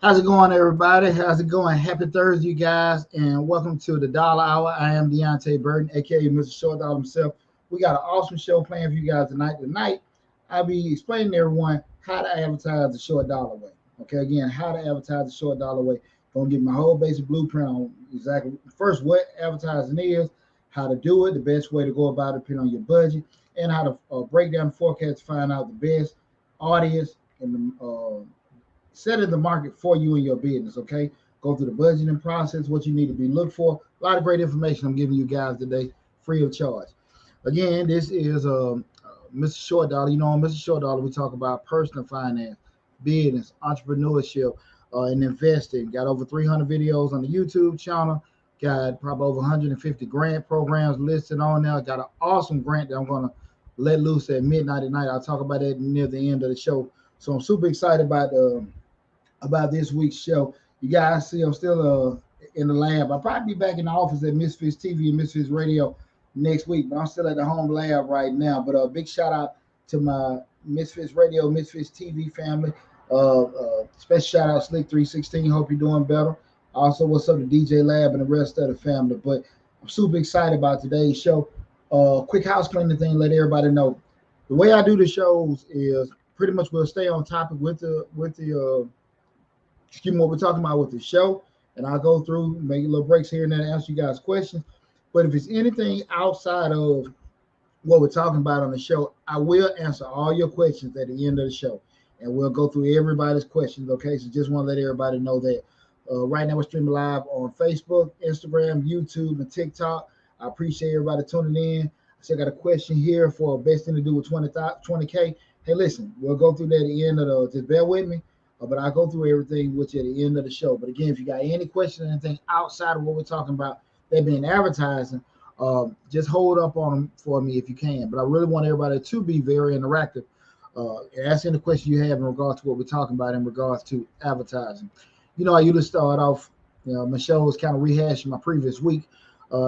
How's it going, everybody? How's it going? Happy Thursday, you guys, and welcome to the Dollar Hour. I am Deonte Burden, aka Mr. Short Dollar himself. We got an awesome show planned for you guys tonight. Tonight, I'll be explaining to everyone how to advertise the short dollar way. Okay, again, how to advertise the short dollar way Gonna give my whole basic blueprint on exactly first what advertising is, how to do it, the best way to go about it, depending on your budget, and how to break down the forecast to find out the best audience and setting the market for you and your business. Okay, go through the budgeting process, what you need to be looked for. A lot of great information I'm giving you guys today, free of charge. Again, this is Mr. Short Dollar. You know, on Mr. Short Dollar, we talk about personal finance, business, entrepreneurship, and investing. Got over 300 videos on the YouTube channel. Got probably over 150 grant programs listed on there. Got an awesome grant that I'm going to let loose at midnight tonight. I'll talk about that near the end of the show. So I'm super excited about this week's show. You guys see, I'm still in the lab. I'll probably be back in the office at Misfits TV and Misfits Radio next week, but I'm still at the home lab right now. But a big shout out to my Misfits Radio, Misfits TV family. Special shout out Slick 316. Hope you're doing better. Also, what's up to DJ Lab and the rest of the family. But I'm super excited about today's show. Quick house cleaning thing, let everybody know. The way I do the shows is pretty much we'll stay on topic with the excuse me, what we're talking about with the show, and I'll go through, make little breaks here and there to answer you guys' questions. But if it's anything outside of what we're talking about on the show, I will answer all your questions at the end of the show, and we'll go through everybody's questions. Okay, so just want to let everybody know that right now we're streaming live on Facebook, Instagram, YouTube, and TikTok. I appreciate everybody tuning in. I still got a question here for best thing to do with 20K. Hey, listen, we'll go through that at the end of the. Just bear with me. But I'll go through everything with you at the end of the show. But again, if you got any questions, anything outside of what we're talking about, that being advertising, just hold up on them for me if you can. But I really want everybody to be very interactive. Ask any question you have in regards to what we're talking about in regards to advertising. You know, I usually start off, my show is kind of rehashing my previous week.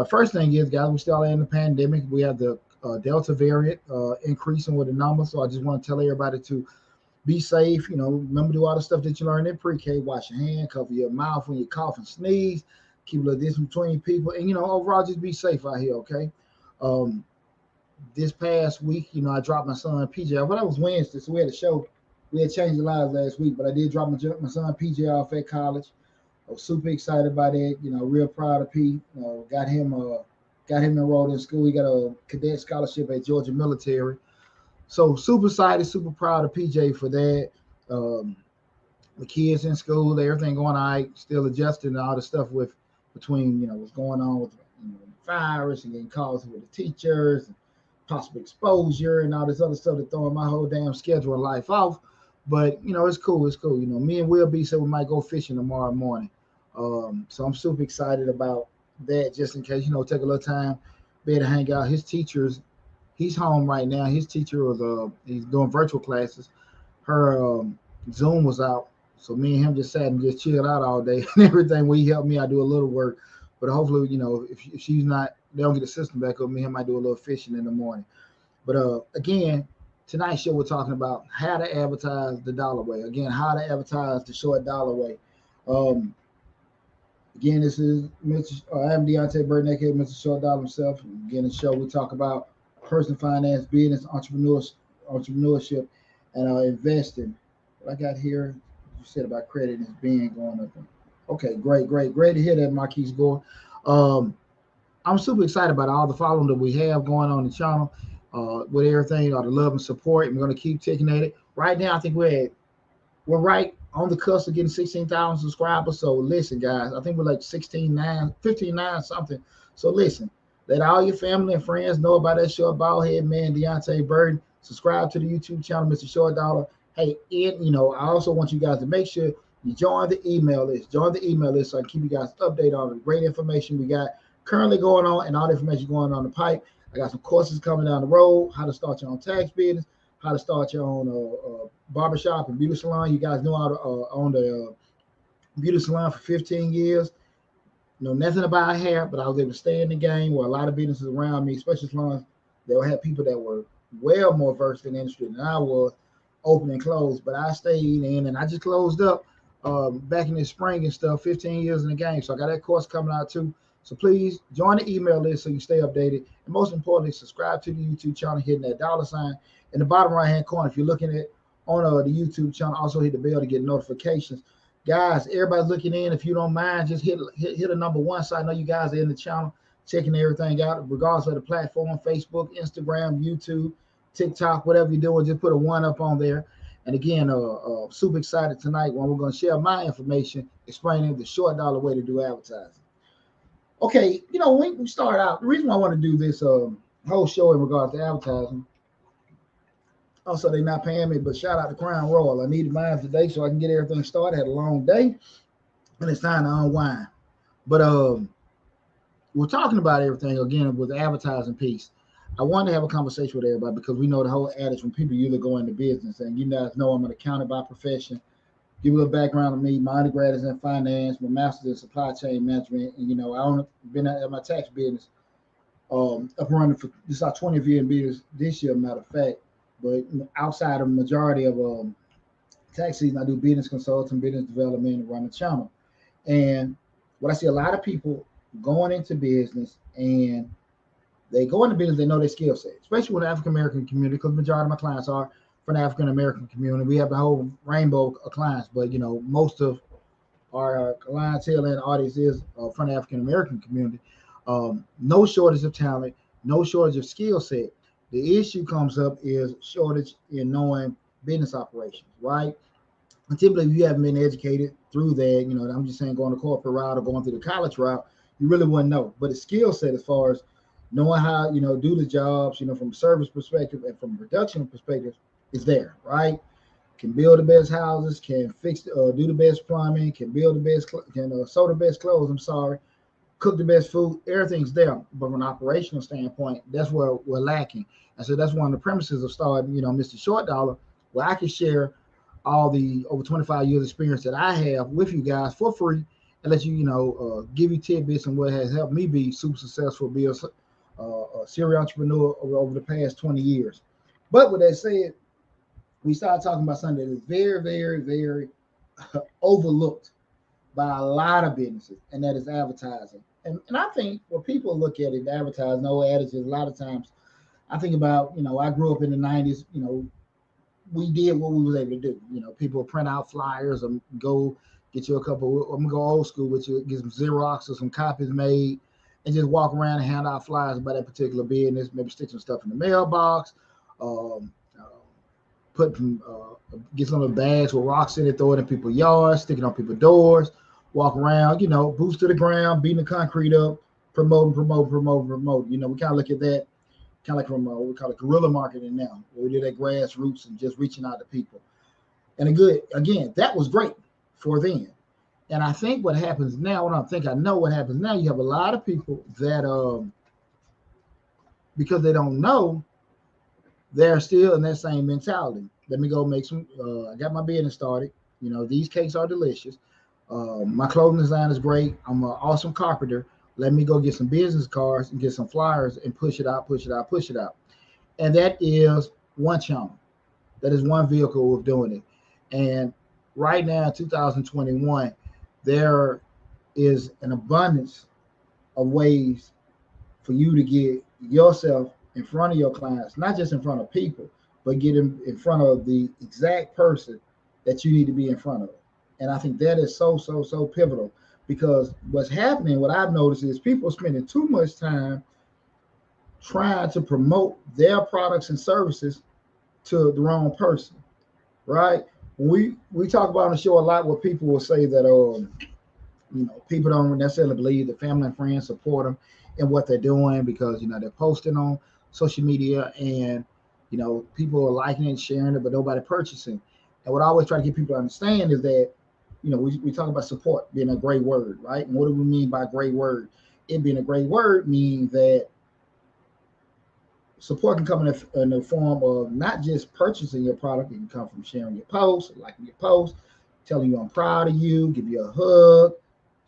First thing is, guys, we still in the pandemic. We have the Delta variant increasing with the numbers. So I just want to tell everybody to be safe. Remember, do all the stuff that you learned in pre-K. Wash your hand, cover your mouth when you cough and sneeze, keep a little distance between people, and overall just be safe out here. Okay. This past week, I dropped my son PJ. Well, that was Wednesday, so we had a show. We had changed the lives last week, but I did drop my son PJ off at college. I was super excited about it. Real proud of P. Got him enrolled in school. He got a cadet scholarship at Georgia Military. So super excited, super proud of PJ for that. The kids in school, everything going all right, still adjusting to all the stuff between what's going on with the virus and getting calls with the teachers and possible exposure and all this other stuff that's throwing my whole damn schedule of life off. But it's cool. It's cool. Me and Will B said we might go fishing tomorrow morning. So I'm super excited about that, just in case, take a little time, be able to hang out. His teachers. He's home right now. His teacher was he's doing virtual classes. Her Zoom was out, so me and him just sat and just chilled out all day and everything. When he helped me, I do a little work, but hopefully, if she's not, they don't get the system back up. Me and him might do a little fishing in the morning. But again, tonight's show we're talking about how to advertise the dollar way. Again, how to advertise the short dollar way. Again, this is I'm Deonte Burden, aka Mr. Short Dollar himself. Again, the show we talk about personal finance, business, entrepreneurship, and investing. What I got here, you said about credit and being going up. Okay, great to hear that, Marquise Gore. I'm super excited about all the following that we have going on the channel, with everything, all the love and support. And we're going to keep taking at it. Right now, I think we're right on the cusp of getting 16,000 subscribers. So listen, guys, I think we're like 15.9 something. So listen. Let all your family and friends know about that short bald head man, Deonte Burden. Subscribe to the YouTube channel, Mr. Short Dollar. Hey, and I also want you guys to make sure you join the email list. Join the email list so I can keep you guys updated on the great information we got currently going on and all the information going on the pipe. I got some courses coming down the road, how to start your own tax business, how to start your own barbershop and beauty salon. You guys know how to own the beauty salon for 15 years. Know nothing about hair, but I was able to stay in the game where a lot of businesses around me, especially salons, they'll have people that were well more versed in the industry than I was, open and closed. But I stayed in, and I just closed up back in the spring and stuff, 15 years in the game. So I got that course coming out too. So please join the email list so you stay updated. And most importantly, subscribe to the YouTube channel, hitting that $ in the bottom right-hand corner. If you're looking at on the YouTube channel, also hit the bell to get notifications. Guys, everybody's looking in. If you don't mind, just hit a number one so I know you guys are in the channel, checking everything out, regardless of the platform, Facebook, Instagram, YouTube, TikTok, whatever you're doing, just put a one up on there. And again, super excited tonight when we're going to share my information, explaining the short dollar way to do advertising. Okay, when we start out, the reason why I want to do this whole show in regards to advertising, also they're not paying me, but shout out to Crown Royal. I needed mine today so I can get everything started. I had a long day, and it's time to unwind. But we're talking about everything again with the advertising piece. I wanted to have a conversation with everybody because we know the whole adage when people usually go into business, and you guys know I'm an accountant by profession. Give a little background on me. My undergrad is in finance, my master's in supply chain management, and I've been at my tax business up running for this our 20th year in business this year, matter of fact. But outside of the majority of tax season, I do business consulting, business development, and run a channel. And what I see a lot of people going into business, and they go into business, they know their skill set, especially with the African American community, because the majority of my clients are from the African American community. We have the whole rainbow of clients, but most of our clientele and audience is from the African American community. No shortage of talent, no shortage of skill set. The issue comes up is shortage in knowing business operations, right? And typically, if you haven't been educated through that, I'm just saying going the corporate route or going through the college route, you really wouldn't know. But the skill set as far as knowing how, do the jobs, from a service perspective and from a production perspective is there, right? Can build the best houses, can fix, do the best plumbing, can build the best, can sew the best clothes, cook the best food, everything's there. But from an operational standpoint, that's where we're lacking. And so that's one of the premises of starting, Mr. Short Dollar, where I can share all the over 25 years experience that I have with you guys for free and let you, give you tidbits and what has helped me be super successful, be a serial entrepreneur over the past 20 years. But with that said, we started talking about something that is very, very, very overlooked by a lot of businesses, and that is advertising. And I think when people look at it, advertising, no adages, a lot of times I think about, I grew up in the 90s, we did what we was able to do. People print out flyers or go get you a couple, I'm gonna go old school with you, get some Xerox or some copies made and just walk around and hand out flyers about that particular business, maybe stick some stuff in the mailbox, get some of the bags with rocks in it, throw it in people's yards, stick it on people's doors, walk around, boots to the ground, beating the concrete up, promoting. We kind of look at that kind of like from what we call it guerrilla marketing now, where we do that grassroots and just reaching out to people. And again, that was great for then. And I think what happens now, I know what happens now, you have a lot of people that, because they don't know, they're still in that same mentality. Let me go make some, I got my business started. These cakes are delicious. My clothing design is great. I'm an awesome carpenter. Let me go get some business cards and get some flyers and push it out. And that is one channel. That is one vehicle of doing it. And right now, in 2021, there is an abundance of ways for you to get yourself in front of your clients, not just in front of people, but get them in front of the exact person that you need to be in front of. And I think that is so pivotal, because what's happening, what I've noticed is people spending too much time trying to promote their products and services to the wrong person, right? We talk about on the show a lot where people will say that, people don't necessarily believe that family and friends support them in what they're doing because, they're posting on social media and, people are liking it, sharing it, but nobody purchasing. And what I always try to get people to understand is that, we talk about support being a great word, right? And what do we mean by great word? It being a great word means that support can come in the form of not just purchasing your product. It can come from sharing your posts, liking your post, telling you I'm proud of you, give you a hug,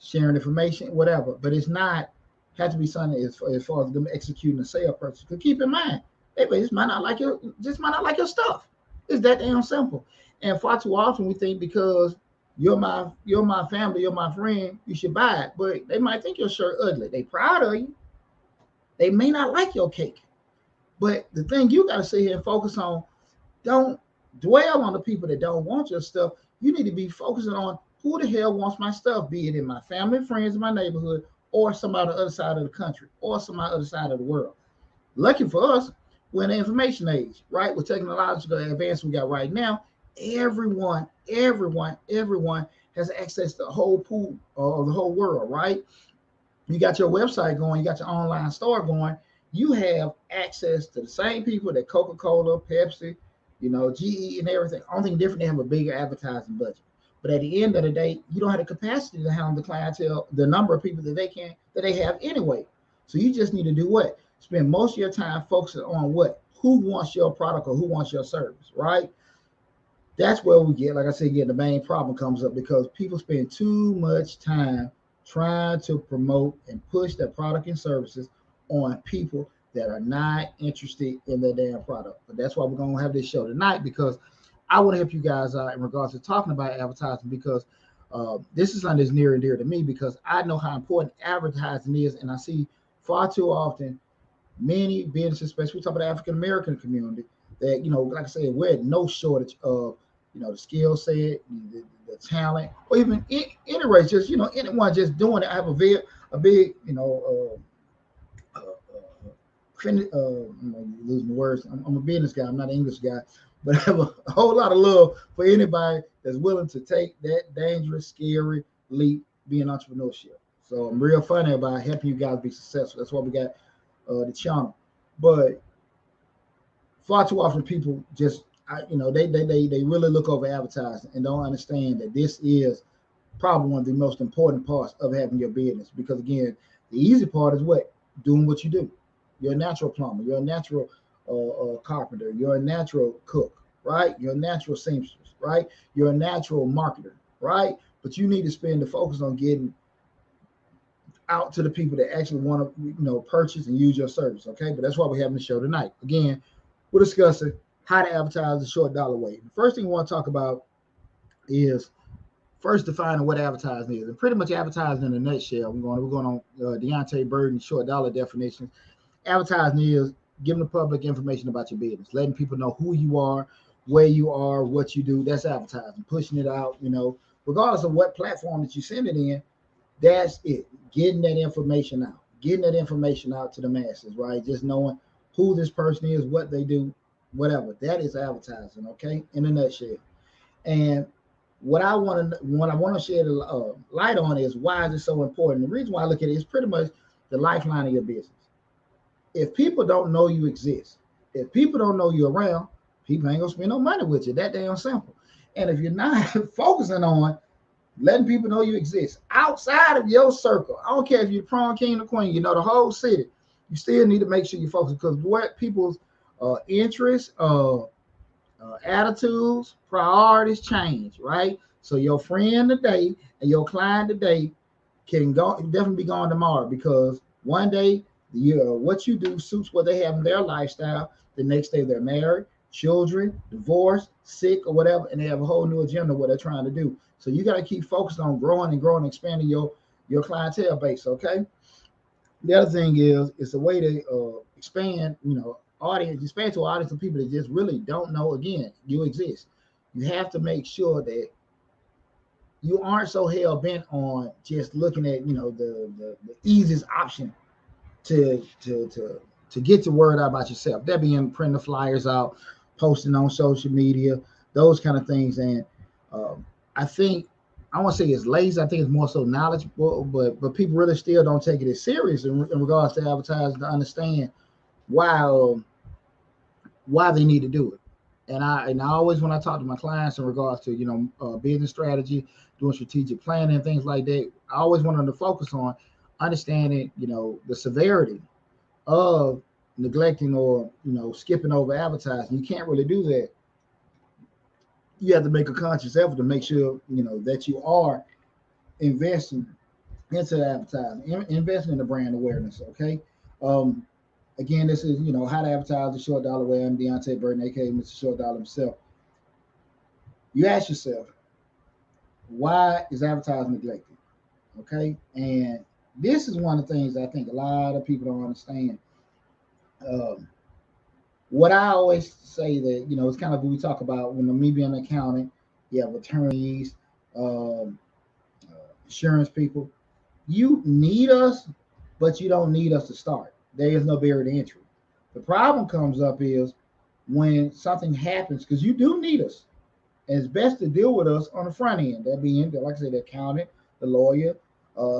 sharing information, whatever. But it's not have to be something as far as them executing a sale purchase. Because keep in mind, everybody just might not like your stuff. It's that damn simple. And far too often we think because you're my family, you're my friend, you should buy it. But they might think your shirt ugly. They proud of you. They may not like your cake. But the thing you got to sit here and focus on, don't dwell on the people that don't want your stuff. You need to be focusing on who the hell wants my stuff, be it in my family, friends, in my neighborhood, or somebody on the other side of the country, or somebody on the other side of the world. Lucky for us, we're in the information age, right? With technological advance we got right now, everyone has access to the whole pool of the whole world, right? You got your website going, you got your online store going, you have access to the same people that Coca-Cola, Pepsi, GE and everything. Only thing different, they have a bigger advertising budget. But at the end of the day, you don't have the capacity to handle the clientele, the number of people that they have anyway. So you just need to do what? Spend most of your time focusing on what? Who wants your product or who wants your service, right? That's where we get, like I said, again, the main problem comes up because people spend too much time trying to promote and push their product and services on people that are not interested in their damn product. But that's why we're going to have this show tonight, because I want to help you guys out in regards to talking about advertising, because this is something that's near and dear to me, because I know how important advertising is, and I see far too often many businesses, especially we talk about the African American community, that like I said, we're at no shortage of the skill set, the talent, or even any race, just anyone just doing it. I have a big I'm losing words. I'm a business guy. I'm not an English guy, but I have a whole lot of love for anybody that's willing to take that dangerous, scary leap, being entrepreneurship. So I'm real funny about helping you guys be successful. That's why we got the channel. But far too often people just, they really look over advertising and don't understand that this is probably one of the most important parts of having your business. Because again, the easy part is what? Doing what you do. You're a natural plumber. You're a natural carpenter. You're a natural cook, right? You're a natural seamstress, right? You're a natural marketer, right? But you need to spend the focus on getting out to the people that actually want to, purchase and use your service, okay? But that's why we're having the show tonight. Again, we're discussing how to advertise the short dollar way. The first thing we want to talk about is first defining what advertising is, and pretty much advertising in a nutshell. We're going on Deonte Burden short dollar definitions. Advertising is giving the public information about your business, letting people know who you are, where you are, what you do. That's advertising, pushing it out, regardless of what platform that you send it in. That's it. Getting that information out to the masses, right? Just knowing who this person is, what they do, whatever. That is advertising, okay? In a nutshell. And what I want to shed a light on is why is it so important. The reason why I look at it is pretty much the lifeline of your business. If people don't know you exist, if people don't know you around, people ain't gonna spend no money with you. That damn simple. And if you're not focusing on letting people know you exist outside of your circle, I don't care if you're the prom king or queen, the whole city, you still need to make sure you focus, because what people's interests, attitudes, priorities change, right? So your friend today and your client today can definitely be gone tomorrow, because one day what you do suits what they have in their lifestyle. The next day they're married, children, divorced, sick, or whatever, and they have a whole new agenda what they're trying to do. So you got to keep focused on growing, expanding your clientele base. Okay. The other thing is it's a way to expand, expand to an audience of people that just really don't know. Again, you exist. You have to make sure that you aren't so hell bent on just looking at the easiest option to get the word out about yourself. That being printing the flyers out, posting on social media, those kind of things. And I think, I won't say it's lazy. I think it's more so knowledgeable, but people really still don't take it as serious in regards to advertising, to understand why they need to do it. And I always, when I talk to my clients in regards to business strategy, doing strategic planning and things like that, I always want them to focus on understanding the severity of neglecting or skipping over advertising. You can't really do that. You have to make a conscious effort to make sure that you are investing into advertising, investing in the brand awareness. Okay. Again, this is how to advertise the short dollar way. I'm Deonte Burden, aka Mr. Short Dollar himself. You ask yourself, why is advertising neglected? Okay. And this is one of the things I think a lot of people don't understand. What I always say that, it's kind of what we talk about when me being an accountant, you have attorneys, insurance people, you need us, but you don't need us to start. There is no barrier to entry. The problem comes up is when something happens, because you do need us. And it's best to deal with us on the front end. That being, like I said, the accountant, the lawyer.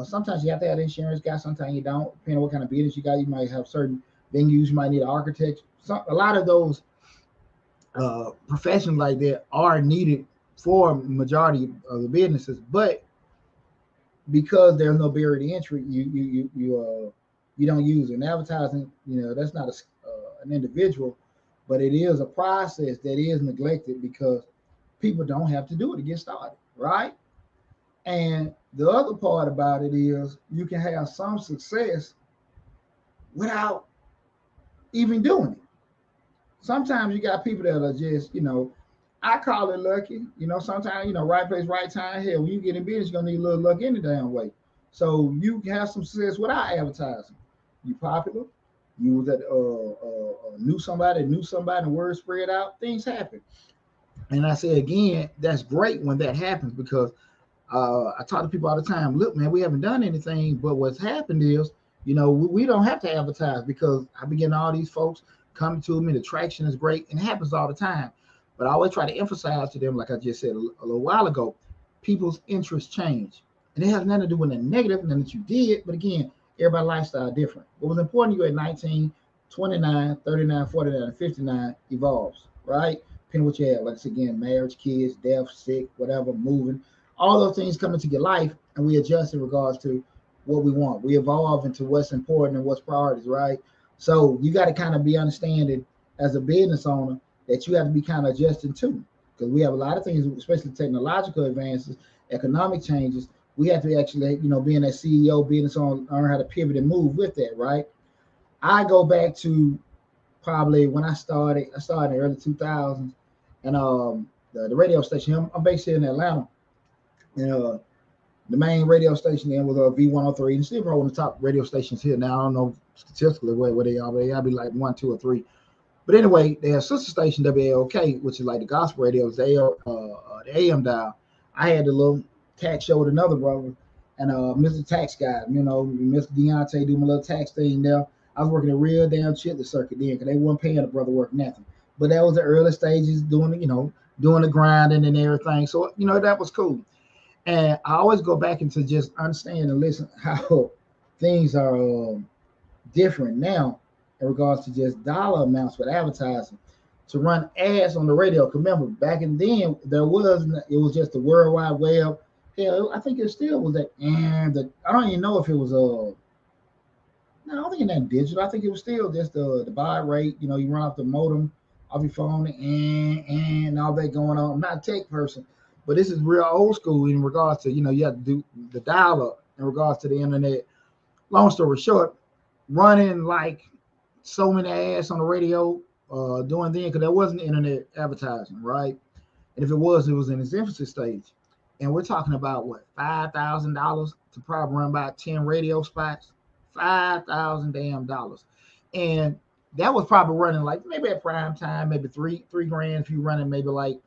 Sometimes you have to have the insurance guy. Sometimes you don't. Depending on what kind of business you got, you might have certain venues. You might need an architect. A lot of those professions like that are needed for majority of the businesses, but because there's no barrier to entry, you don't use it. And advertising, that's not an individual, but it is a process that is neglected because people don't have to do it to get started, right? And the other part about it is you can have some success without even doing it. Sometimes you got people that are just, I call it lucky. Sometimes, right place, right time. Hell, when you get in business, you're gonna need a little luck any damn way. So you can have some success without advertising. You popular, you was at knew somebody, and word spread out, things happen. And I say again, that's great when that happens because I talk to people all the time. Look, man, we haven't done anything, but what's happened is, we don't have to advertise because I be getting all these folks coming to me. The traction is great, and it happens all the time. But I always try to emphasize to them, like I just said a little while ago, people's interests change, and it has nothing to do with the negative, nothing that you did. But again, everybody's lifestyle different. What was important to you at 19, 29, 39, 49, and 59 evolves, right? Depending on what you have, like I said again, marriage, kids, death, sick, whatever, moving, all those things come into your life, and we adjust in regards to what we want. We evolve into what's important and what's priorities, right? So you got to kind of be understanding as a business owner that you have to be kind of adjusting to, because we have a lot of things, especially technological advances, economic changes. We have to actually, being a CEO, business owner, learn how to pivot and move with that, right? I go back to probably when I started in the early 2000s, and the radio station. I'm based here in Atlanta, and the main radio station then was V103, and still one of the top radio stations here now. I don't know statistically where they are, but I'll be like 1, 2, or 3. But anyway, they have sister station WLK, which is like the gospel radios, the AM dial. I had the little tax show with another brother, and Mr. Tax Guy, Mr. Deonte do my little tax thing there. I was working a real damn chitlin circuit then, because they weren't paying the brother work nothing. But that was the early stages, doing the grinding and everything. So that was cool. And I always go back into just understand and listen how things are different now in regards to just dollar amounts with advertising. To run ads on the radio, remember back in then it was just the World Wide Web. Hell, I think it still was that, and I don't even know if it was no, I don't think it that digital. I think it was still just the baud rate. You run off the modem off your phone and all that going on. I'm not a tech person, but this is real old school in regards to, you have to do the dial up in regards to the internet. Long story short, running like so many ads on the radio doing then, because there wasn't internet advertising, right? And if it was in its infancy stage. And we're talking about what, $5,000 to probably run about 10 radio spots, $5,000 damn dollars. And that was probably running like maybe at prime time, maybe three grand if you running maybe like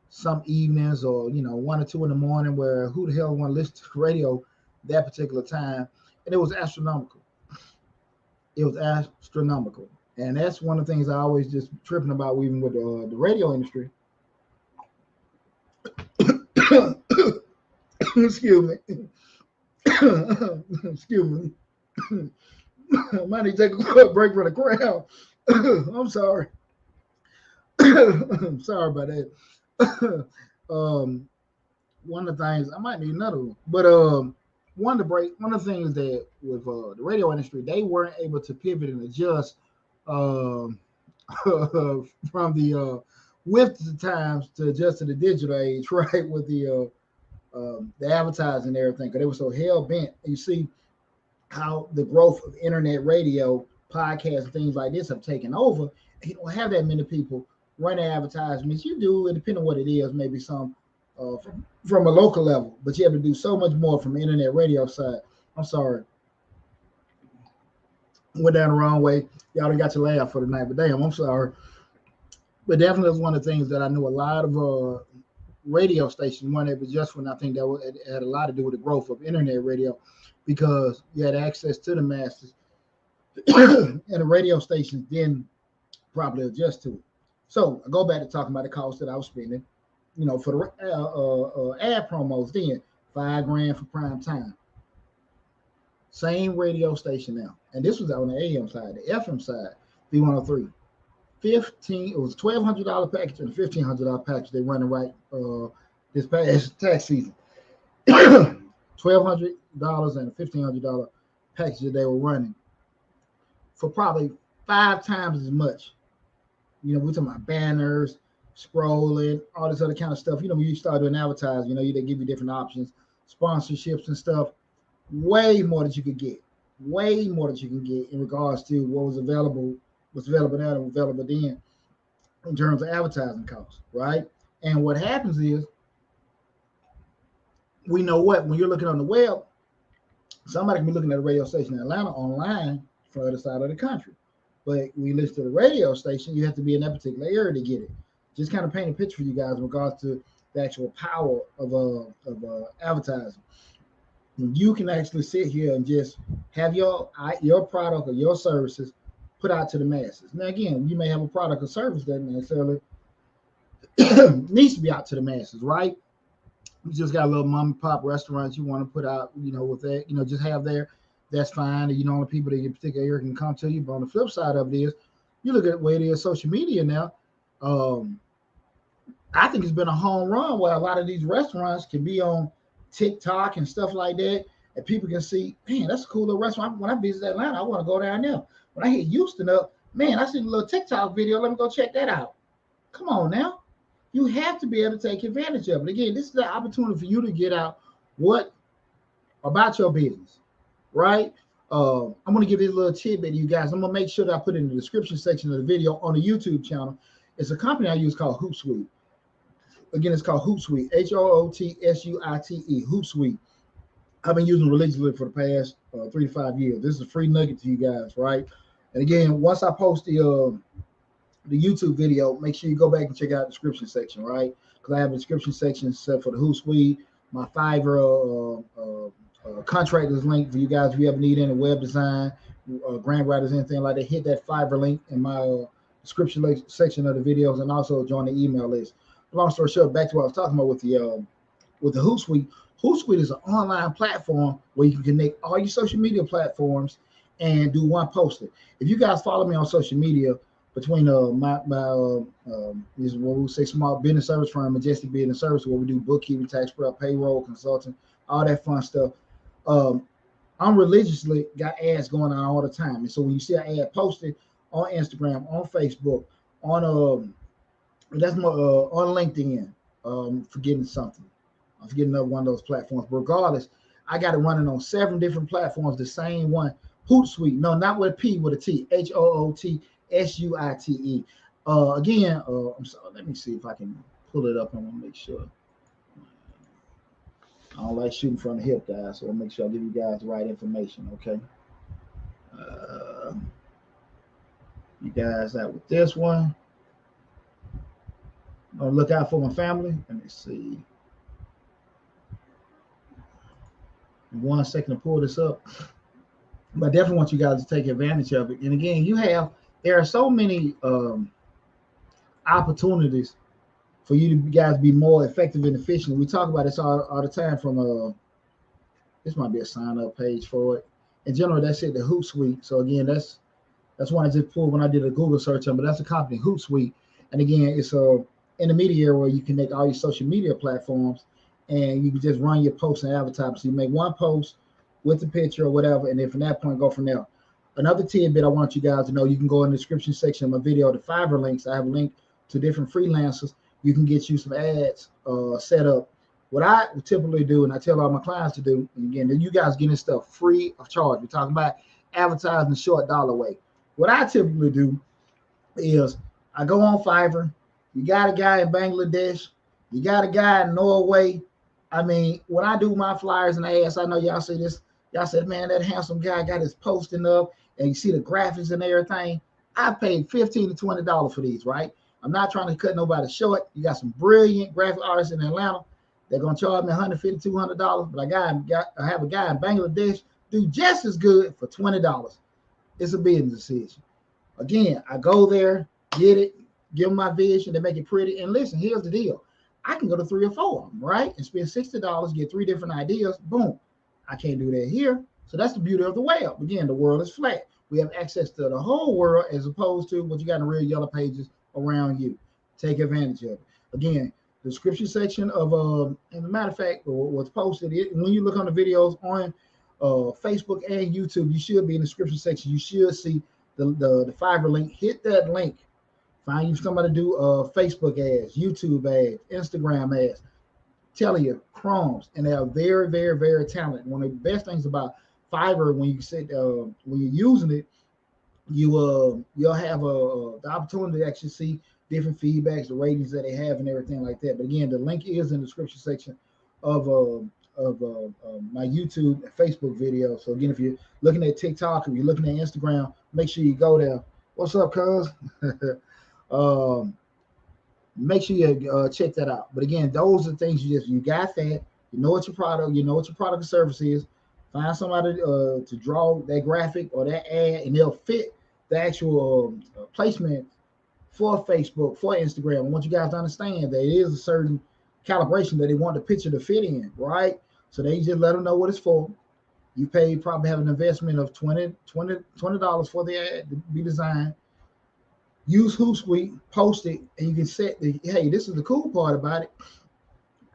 some evenings or 1 or 2 in the morning, where who the hell want to listen to the radio that particular time? And it was astronomical. And that's one of the things I always just tripping about, even with the radio industry. Excuse me. Excuse me. Might need to take a quick break for the crowd. I'm sorry. I'm sorry about that. One of the things, I might need another one, but one of the things that with the radio industry, they weren't able to pivot and adjust from the with the times to adjust to the digital age, right? With the advertising and everything, because they were so hell bent. You see how the growth of internet radio, podcasts, and things like this have taken over. You don't have that many people running advertisements. You do, and depending on what it is, maybe some from a local level, but you have to do so much more from the internet radio side. I'm sorry, went down the wrong way. Y'all done got your laugh for the night, but damn, I'm sorry. But definitely was one of the things that I knew a lot of radio stations. One that was just when I think it had a lot to do with the growth of internet radio, because you had access to the masses, and the radio stations didn't probably adjust to it. So I go back to talking about the cost that I was spending, for the ad promos. Then $5,000 for prime time. Same radio station now, and this was on the AM side. The FM side, B103. It was $1,200 package and a $1,500 package. They running right this past tax season. $1,200 and a $1,500 package that they were running for probably 5 times as much. We're talking about banners, scrolling, all this other kind of stuff. When you start doing advertising, they give you different options, sponsorships and stuff. Way more that you could get. Way more that you can get in regards to what was available now and available then in terms of advertising costs, right? And what happens is, we know what, when you're looking on the web, somebody can be looking at a radio station in Atlanta online from the other side of the country. But when you listen to the radio station, you have to be in that particular area to get it. Just kind of paint a picture for you guys in regards to the actual power of advertising. You can actually sit here and just have your product or your services put out to the masses. Now, again, you may have a product or service that necessarily needs to be out to the masses, right? You just got a little mom and pop restaurants you want to put out, with that, just have there. That's fine. And the people that in particular area can come to you. But on the flip side of it is, you look at the way it is social media now. I think it's been a home run where a lot of these restaurants can be on TikTok and stuff like that, and people can see, man, that's a cool little restaurant. When I visit Atlanta, I want to go down there. When I hit Houston up, man, I see a little TikTok video. Let me go check that out. Come on now. You have to be able to take advantage of it. Again, this is the opportunity for you to get out what about your business, right? I'm going to give this little tidbit to you guys. I'm going to make sure that I put it in the description section of the video on the YouTube channel. It's a company I use called Hootsuite. Again, it's called Hootsuite, Hootsuite, Hootsuite. I've been using it religiously for the past 3 to 5 years. This is a free nugget to you guys, right? And again, once I post the YouTube video, make sure you go back and check out the description section, right? Because I have a description section set for the Hootsuite, my Fiverr contract is linked for you guys if you ever need any web design, grant writers, anything like that. Hit that Fiverr link in my description section of the videos, and also join the email list. Long story short, back to what I was talking about with the Hootsuite. Hootsuite is an online platform where you can connect all your social media platforms and do one posting. If you guys follow me on social media, between my is what we say small business service firm, Majestic Business Service, where we do bookkeeping, tax prep, payroll, consulting, all that fun stuff. I'm religiously got ads going on all the time, and so when you see an ad posted on Instagram, on Facebook, on that's more on LinkedIn, forgetting something. I'm forgetting another one of those platforms. But regardless, I got it running on 7 different platforms. The same one, Hootsuite. No, not with a P, with a T. HOOTSUITE. Again, I'm sorry. Let me see if I can pull it up. I want to make sure. I don't like shooting from the hip, guys. So I'll make sure I give you guys the right information. Okay. You guys out with this one. I'm gonna look out for my family. Let me see. 1 second to pull this up. But I definitely want you guys to take advantage of it. And again, there are so many opportunities for you to guys be more effective and efficient. We talk about this all the time from this might be a sign up page for it. In general, that's it, the Hootsuite. So again, that's one I just pulled when I did a Google search on, but that's a company, Hootsuite. And again, it's a intermediary where you connect all your social media platforms and you can just run your posts and advertise. So you make one post with the picture or whatever, and then from that point, go from there. Another tidbit I want you guys to know, you can go in the description section of my video, the Fiverr links. I have a link to different freelancers. You can get you some ads set up. What I typically do, and I tell all my clients to do, and again, you guys getting stuff free of charge. We're talking about advertising the short dollar way. What I typically do is I go on Fiverr. You got a guy in Bangladesh. You got a guy in Norway. I mean, when I do my flyers and ads, I know y'all see this. Y'all said, man, that handsome guy got his posting up, and you see the graphics and everything. I paid $15 to $20 for these, right? I'm not trying to cut nobody short. You got some brilliant graphic artists in Atlanta. They're gonna charge me $150, $200, but I have a guy in Bangladesh do just as good for $20. It's a business decision. Again, I go there, get it, give them my vision, they make it pretty. And listen, here's the deal. I can go to 3 or 4 of them, right? And spend $60, get 3 different ideas. Boom. I can't do that here. So that's the beauty of the web. Again, the world is flat. We have access to the whole world as opposed to what you got in real yellow pages around you. Take advantage of it. Again, the description section of and a matter of fact, what's posted when you look on the videos on Facebook and YouTube, you should be in the description section. You should see the Fiverr link. Hit that link. Find you somebody to do Facebook ads, YouTube ads, Instagram ads. Telling you, crumbs, and they are very, very, very talented. One of the best things about Fiverr when you sit when you're using it, you'll have the opportunity to actually see different feedbacks, the ratings that they have, and everything like that. But again, the link is in the description section of my YouTube and Facebook video. So again, if you're looking at TikTok or you're looking at Instagram, make sure you go there. What's up, cuz? Make sure you check that out. But again, those are things you got that. You know what your product, or service is. Find somebody to draw that graphic or that ad, and they'll fit the actual placement for Facebook, for Instagram. I want you guys to understand that it is a certain calibration that they want the picture to fit in, right? So they just let them know what it's for. You probably have an investment of $20 for the ad to be designed. Use Hootsuite, post it, and you can set hey, this is the cool part about it.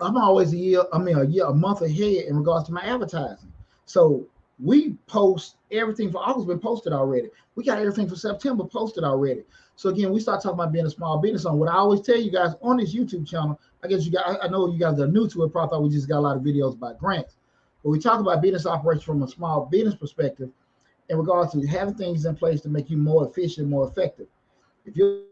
I'm always a month ahead in regards to my advertising. So we post everything for August been posted already. We got everything for September posted already. So again, we start talking about being a small business on what I always tell you guys on this YouTube channel. I guess I know you guys are new to it, probably thought we just got a lot of videos about grants. But we talk about business operations from a small business perspective in regards to having things in place to make you more efficient, more effective. If you're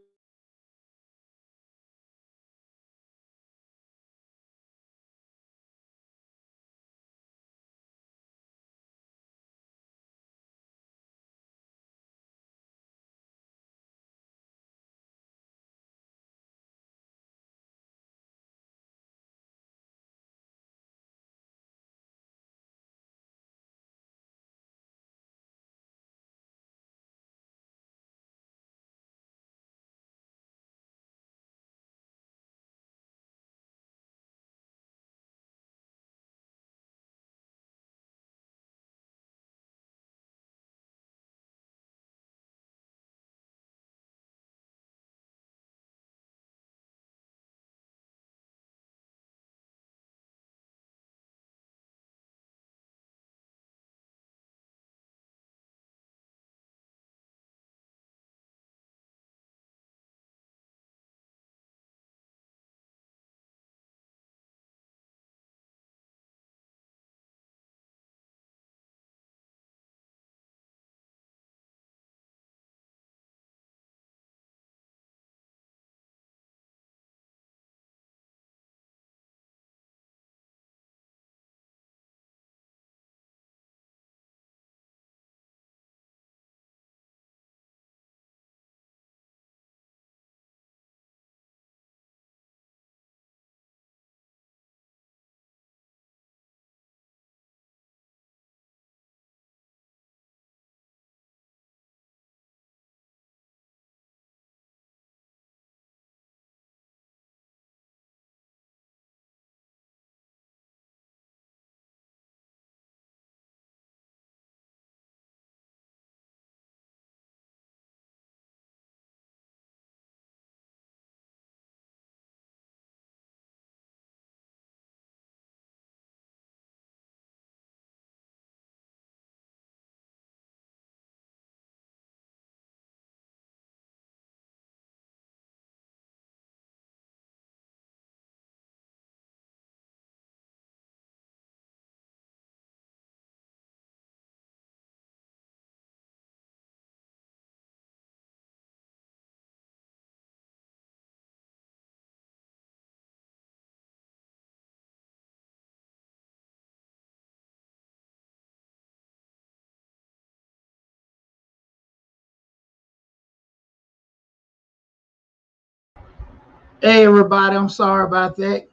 Hey everybody, I'm sorry about that.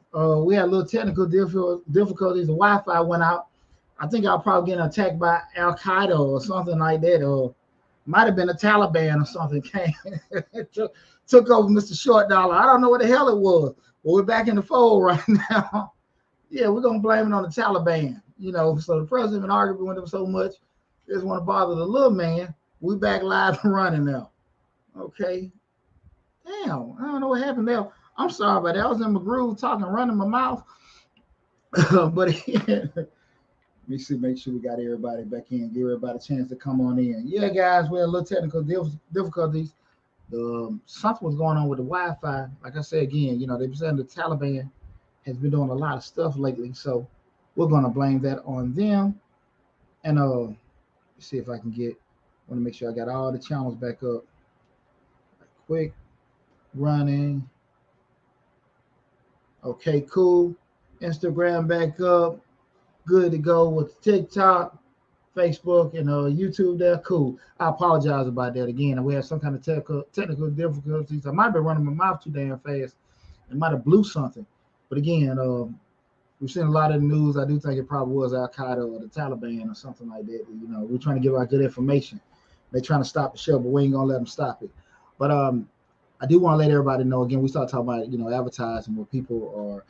We had a little technical difficulties. The Wi-Fi went out. I think I was probably getting attacked by Al Qaeda or something like that, or might have been the Taliban or something came took over Mr. Short Dollar. I don't know what the hell it was, but we're back in the fold right now. Yeah, we're gonna blame it on the Taliban. So the president been arguing with them so much, they just want to bother the little man. We back live and running now. Okay. Damn, I don't know what happened there. I'm sorry about that. I was in my groove talking, running my mouth. But let me see, make sure we got everybody back in, give everybody a chance to come on in. Yeah, guys, we had a little technical difficulties. Something was going on with the Wi-Fi. Like I said again, they've been saying the Taliban has been doing a lot of stuff lately, so we're gonna blame that on them. And let's see if I can get. Want to make sure I got all the channels back up. Quick running. Okay, cool. Instagram back up. Good to go with TikTok, Facebook, and YouTube there. Cool. I apologize about that again. We have some kind of technical difficulties. I might have been running my mouth too damn fast. It might have blew something. But again, we've seen a lot of the news. I do think it probably was Al Qaeda or the Taliban or something like that. We're trying to give out good information. They're trying to stop the show, but we ain't gonna let them stop it. But I do want to let everybody know again. We start talking about advertising where people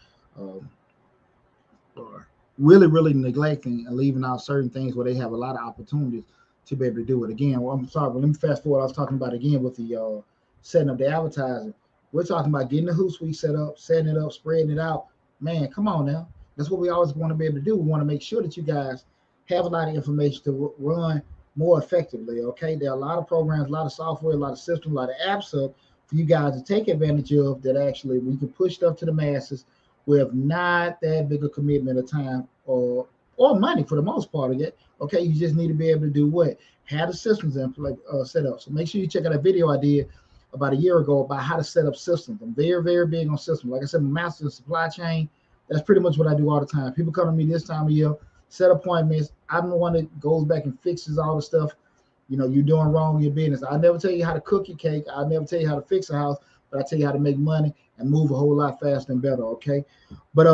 are really neglecting and leaving out certain things where they have a lot of opportunities to be able to do it. Again, well, I'm sorry, but let me fast forward. I was talking about again with the setting up the advertising. We're talking about getting the Hootsuite set up, setting it up, spreading it out. Man, come on now. That's what we always want to be able to do. We want to make sure that you guys have a lot of information to run more effectively. Okay, there are a lot of programs, a lot of software, a lot of systems, a lot of apps up for you guys to take advantage of that actually we can push stuff to the masses with not that big a commitment of time or money for the most part of it. Okay, you just need to be able to do what? Have the systems in place set up. So make sure you check out a video I did about a year ago about how to set up systems. I'm very big on systems. Like I said, my master in supply chain. That's pretty much what I do all the time. People come to me this time of year, set appointments. I'm the one that goes back and fixes all the stuff you're doing wrong in your business. I never tell you how to cook your cake. I never tell you how to fix a house, but I tell you how to make money and move a whole lot faster and better. Okay, but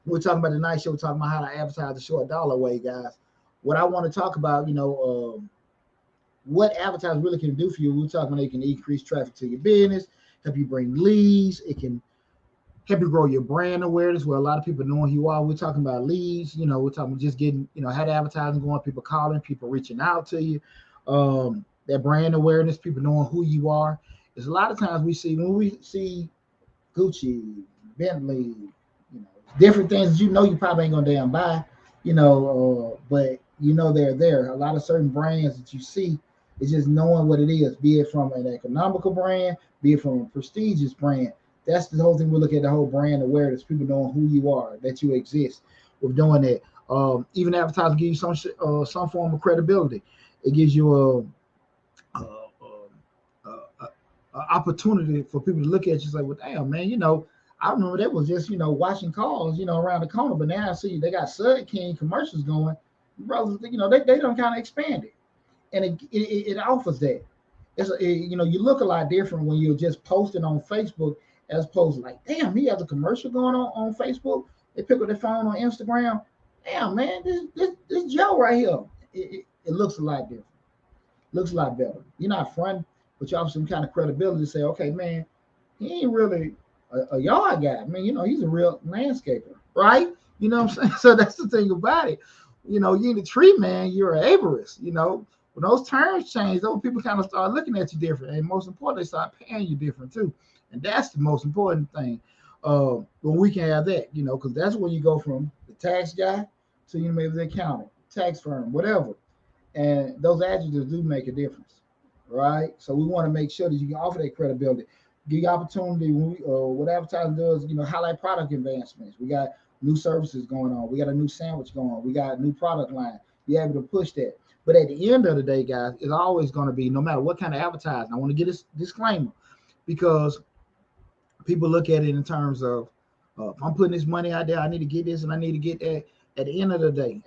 we're talking about the night show. We're talking about how to advertise the short dollar way, guys. What I want to talk about, what advertising really can do for you. We're talking about it can increase traffic to your business, help you bring leads. It can help you grow your brand awareness where a lot of people know who you are. We're talking about leads, we're talking about just getting, how the advertising going, people calling, people reaching out to you, that brand awareness, people knowing who you are. There's a lot of times when we see Gucci, Bentley, different things you probably ain't gonna damn buy, but they're there. A lot of certain brands that you see is just knowing what it is, be it from an economical brand, be it from a prestigious brand. That's the whole thing. We look at the whole brand awareness, people knowing who you are, that you exist. We're doing that. Even advertising gives you some form of credibility. It gives you a opportunity for people to look at you and say, well, damn, man, I remember that was just, washing cars, around the corner, but now I see they got Sud King commercials going. Brothers, they don't kind of expand it. And it offers that. You look a lot different when you're just posting on Facebook as opposed to like, damn, he has a commercial going on Facebook. They pick up their phone on Instagram. Damn, man, this Joe right here. It looks a lot different. Looks a lot better. You're not fronting, but you have some kind of credibility to say, okay, man, he ain't really a yard guy. I mean, he's a real landscaper, right? You know what I'm saying? So that's the thing about it. You ain't a tree man, you're an arborist. When those terms change, those people kind of start looking at you different. And most important, they start paying you different too. And that's the most important thing. When we can have that, because that's when you go from the tax guy to maybe the accountant, tax firm, whatever. And those adjectives do make a difference, right? So we want to make sure that you can offer that credibility. Give you opportunity when what advertising does, highlight product advancements. We got new services going on. We got a new sandwich going on. We got a new product line. You're able to push that. But at the end of the day, guys, it's always going to be, no matter what kind of advertising. I want to get this disclaimer because people look at it in terms of, if I'm putting this money out there, I need to get this and I need to get that. At the end of the day,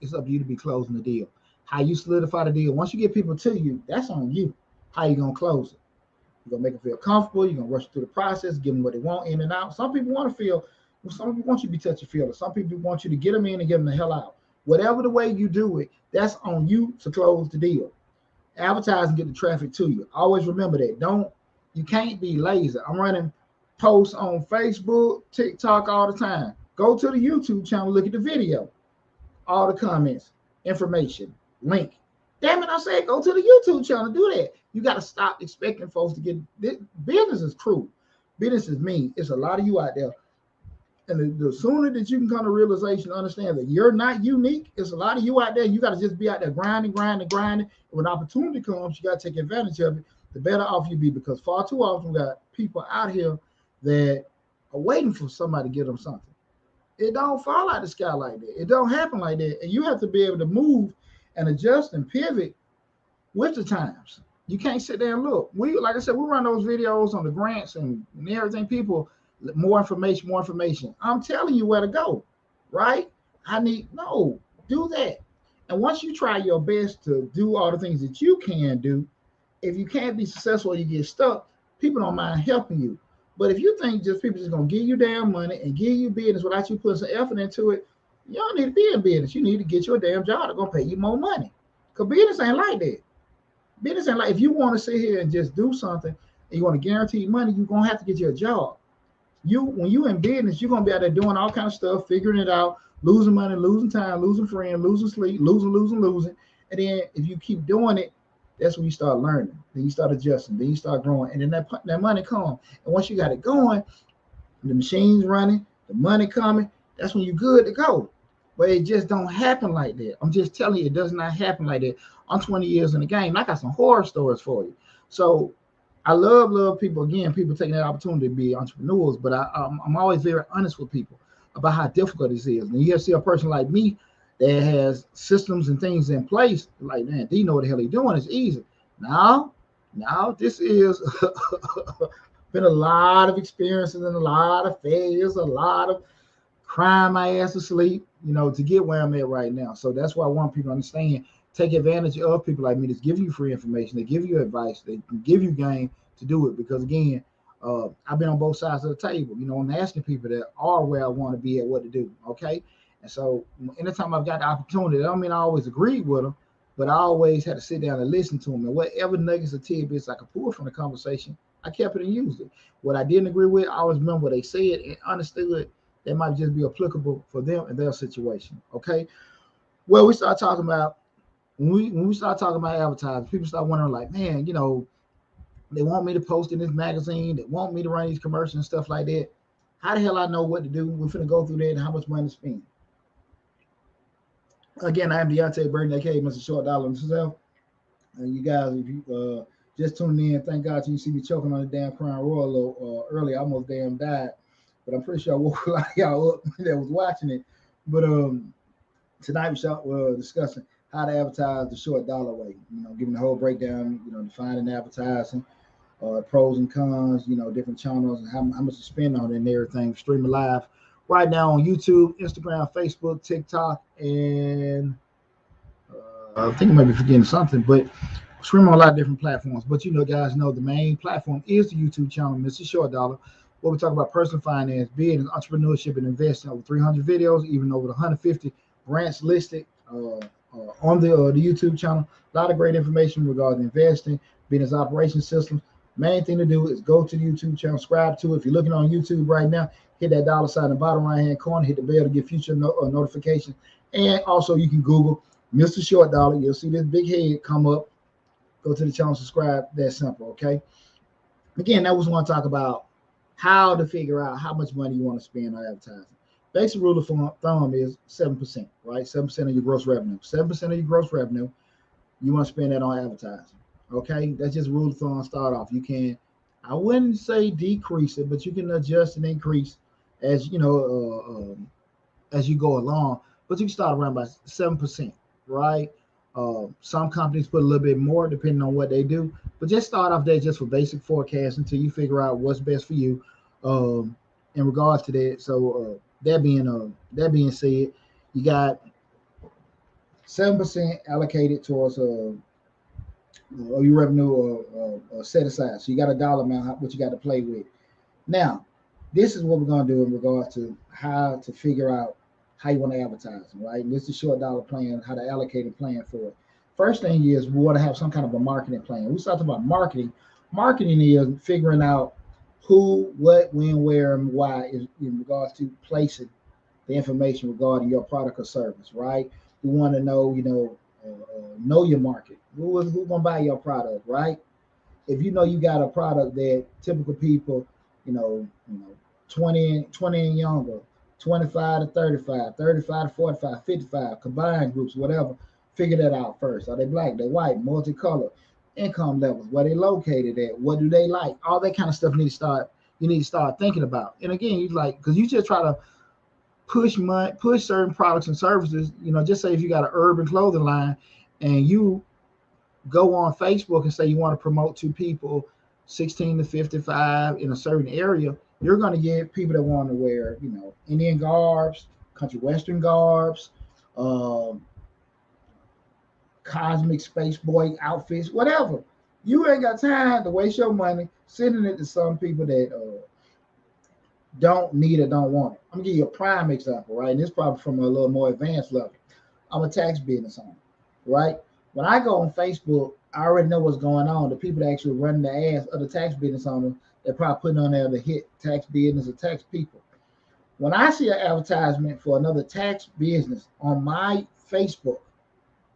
it's up to you to be closing the deal. How you solidify the deal. Once you get people to you, that's on you. How you going to close it? You're gonna make them feel comfortable. You're gonna rush through the process, give them what they want in and out. Some people want to feel. Some people want you to be touchy feelers. Some people want you to get them in and get them the hell out. Whatever the way you do it, that's on you to close the deal. Advertise and get the traffic to you. Always remember that. You can't be lazy. I'm running posts on Facebook, TikTok all the time. Go to the YouTube channel, look at the video, all the comments, information, link. Damn it, I said go to the YouTube channel, do that. You got to stop expecting folks to get business is cruel. Business is mean. It's a lot of you out there. And the sooner that you can come to realization, understand that you're not unique, it's a lot of you out there. You got to just be out there grinding. When opportunity comes, you got to take advantage of it. The better off you be, because far too often we got people out here that are waiting for somebody to give them something. It don't fall out of the sky like that. It don't happen like that. And you have to be able to move and adjust and pivot with the times. You can't sit there and look. Like I said, we run those videos on the grants and everything. People, more information. I'm telling you where to go, right? Do that. And once you try your best to do all the things that you can do, if you can't be successful or you get stuck, people don't mind helping you. But if you think people just gonna give you damn money and give you business without you putting some effort into it, you don't need to be in business. You need to get your damn job that's gonna pay you more money. Because business ain't like that. Business ain't like, if you want to sit here and just do something and you want to guarantee money, you're gonna have to get you a job. When you in business, you're gonna be out there doing all kinds of stuff, figuring it out, losing money, losing time, losing friends, losing sleep, losing. And then if you keep doing it, that's when you start learning. Then you start adjusting. Then you start growing. And then that money comes. And once you got it going, the machine's running, the money coming, that's when you're good to go. But it just don't happen like that. I'm just telling you, it does not happen like that. I'm 20 years in the game. I got some horror stories for you. So I love people taking that opportunity to be entrepreneurs, but I'm always very honest with people about how difficult this is. And you see a person like me that has systems and things in place, like, man, do you know what the hell he's doing? It's easy. Now, this is been a lot of experiences and a lot of failures, a lot of crying my ass to sleep, to get where I'm at right now. So that's why I want people to understand, take advantage of people like me that's giving you free information, they give you advice, they can give you game to do it. Because again, I've been on both sides of the table, I'm asking people that are where I want to be at what to do. Okay. And so anytime I've got the opportunity, that don't mean I always agreed with them, but I always had to sit down and listen to them. And whatever nuggets or tidbits I could pull from the conversation, I kept it and used it. What I didn't agree with, I always remember what they said and understood that might just be applicable for them and their situation. Okay. Well, we start talking about, when we start talking about advertising, people start wondering, like, man, they want me to post in this magazine, they want me to run these commercials and stuff like that. How the hell I know what to do? We're finna go through that and how much money to spend. Again, I am Deonte Burden, aka Mr. Short Dollar himself. And you guys, if you just tuned in, thank God you see me choking on the damn Crown Royal earlier. I almost damn died, but I'm pretty sure I woke a lot of y'all up that was watching it. But tonight we're discussing how to advertise the short dollar way. Giving the whole breakdown. Defining advertising, pros and cons. Different channels and how much to spend on it and everything. Streaming live right now on YouTube, Instagram, Facebook, TikTok, and I think I might be forgetting something, but streaming on a lot of different platforms. But guys know the main platform is the YouTube channel, Mr. Short Dollar, where we talk about personal finance, business, entrepreneurship, and investing. Over 300 videos, even over 150 brands listed on the YouTube channel. A lot of great information regarding investing, business operation systems. Main thing to do is go to the YouTube channel, subscribe to it. If you're looking on YouTube right now, hit that dollar sign in the bottom right hand corner, hit the bell to get future notifications. And also you can Google Mr. Short Dollar. You'll see this big head come up. Go to the channel, subscribe. That's simple. Okay. Again, that was want to talk about how to figure out how much money you want to spend on advertising. Basic rule of thumb is 7%, right? 7% of your gross revenue. 7% of your gross revenue, you want to spend that on advertising. Okay, that's just rule of thumb. Start off. You can, I wouldn't say decrease it, but you can adjust and increase as as you go along. But you can start around by 7%, right? Some companies put a little bit more depending on what they do, but just start off there just for basic forecast until you figure out what's best for you in regards to that. So that being said, you got 7% allocated towards or your revenue set aside. So you got a dollar amount, what you got to play with. Now, this is what we're going to do in regards to how to figure out how you want to advertise, right? And this is a short dollar plan, how to allocate a plan for it. First thing is we want to have some kind of a marketing plan. We start talking about marketing. Marketing is figuring out who, what, when, where, and why is in regards to placing the information regarding your product or service, right? We want to know your market. Who's gonna buy your product, right? If you know you got a product that typical people, you know, 20 and younger, 25 to 35, 35 to 45, 55, combined groups, whatever, figure that out first. Are they black? They white, multicolor, income levels, where they located at, what do they like? All that kind of stuff you need to start thinking about. And again, you like because you just try to push certain products and services. Just say if you got an urban clothing line and you go on Facebook and say you want to promote to people 16 to 55 in a certain area, you're going to get people that want to wear, Indian garbs, country western garbs, um, cosmic space boy outfits, whatever. You ain't got time to waste your money sending it to some people that don't need it, don't want it. I'm gonna give you a prime example, right? And this is probably from a little more advanced level. I'm a tax business owner, right? When I go on Facebook, I already know what's going on. The people that actually run the ads are the tax business owners. They're probably putting on there to hit tax business or tax people. When I see an advertisement for another tax business on my Facebook,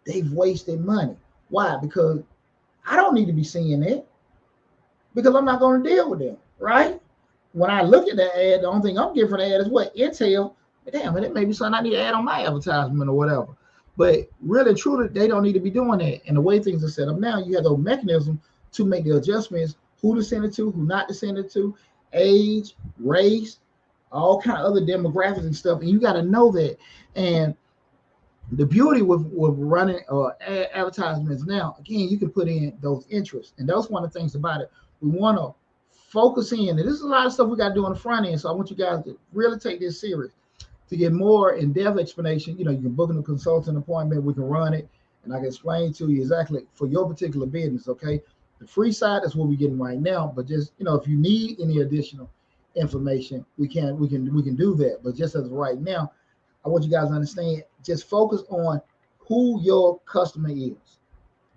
they've wasted money. Why? Because I don't need to be seeing it because I'm not going to deal with them, right? When I look at that ad, the only thing I'm getting from the ad is what? Intel. Damn, it may be something I need to add on my advertisement or whatever. But really, truly, they don't need to be doing that. And the way things are set up now, you have those mechanisms to make the adjustments, who to send it to, who not to send it to, age, race, all kind of other demographics and stuff. And you got to know that. And the beauty with running advertisements now, again, you can put in those interests. And that's one of the things about it. We want to focus in. And this is a lot of stuff we got to do on the front end. So I want you guys to really take this serious. To get more in-depth explanation, you can book a consulting appointment. We can run it, and I can explain to you exactly for your particular business. Okay, the free side is what we're getting right now. But just if you need any additional information, we can do that. But just as of right now, I want you guys to understand. Just focus on who your customer is,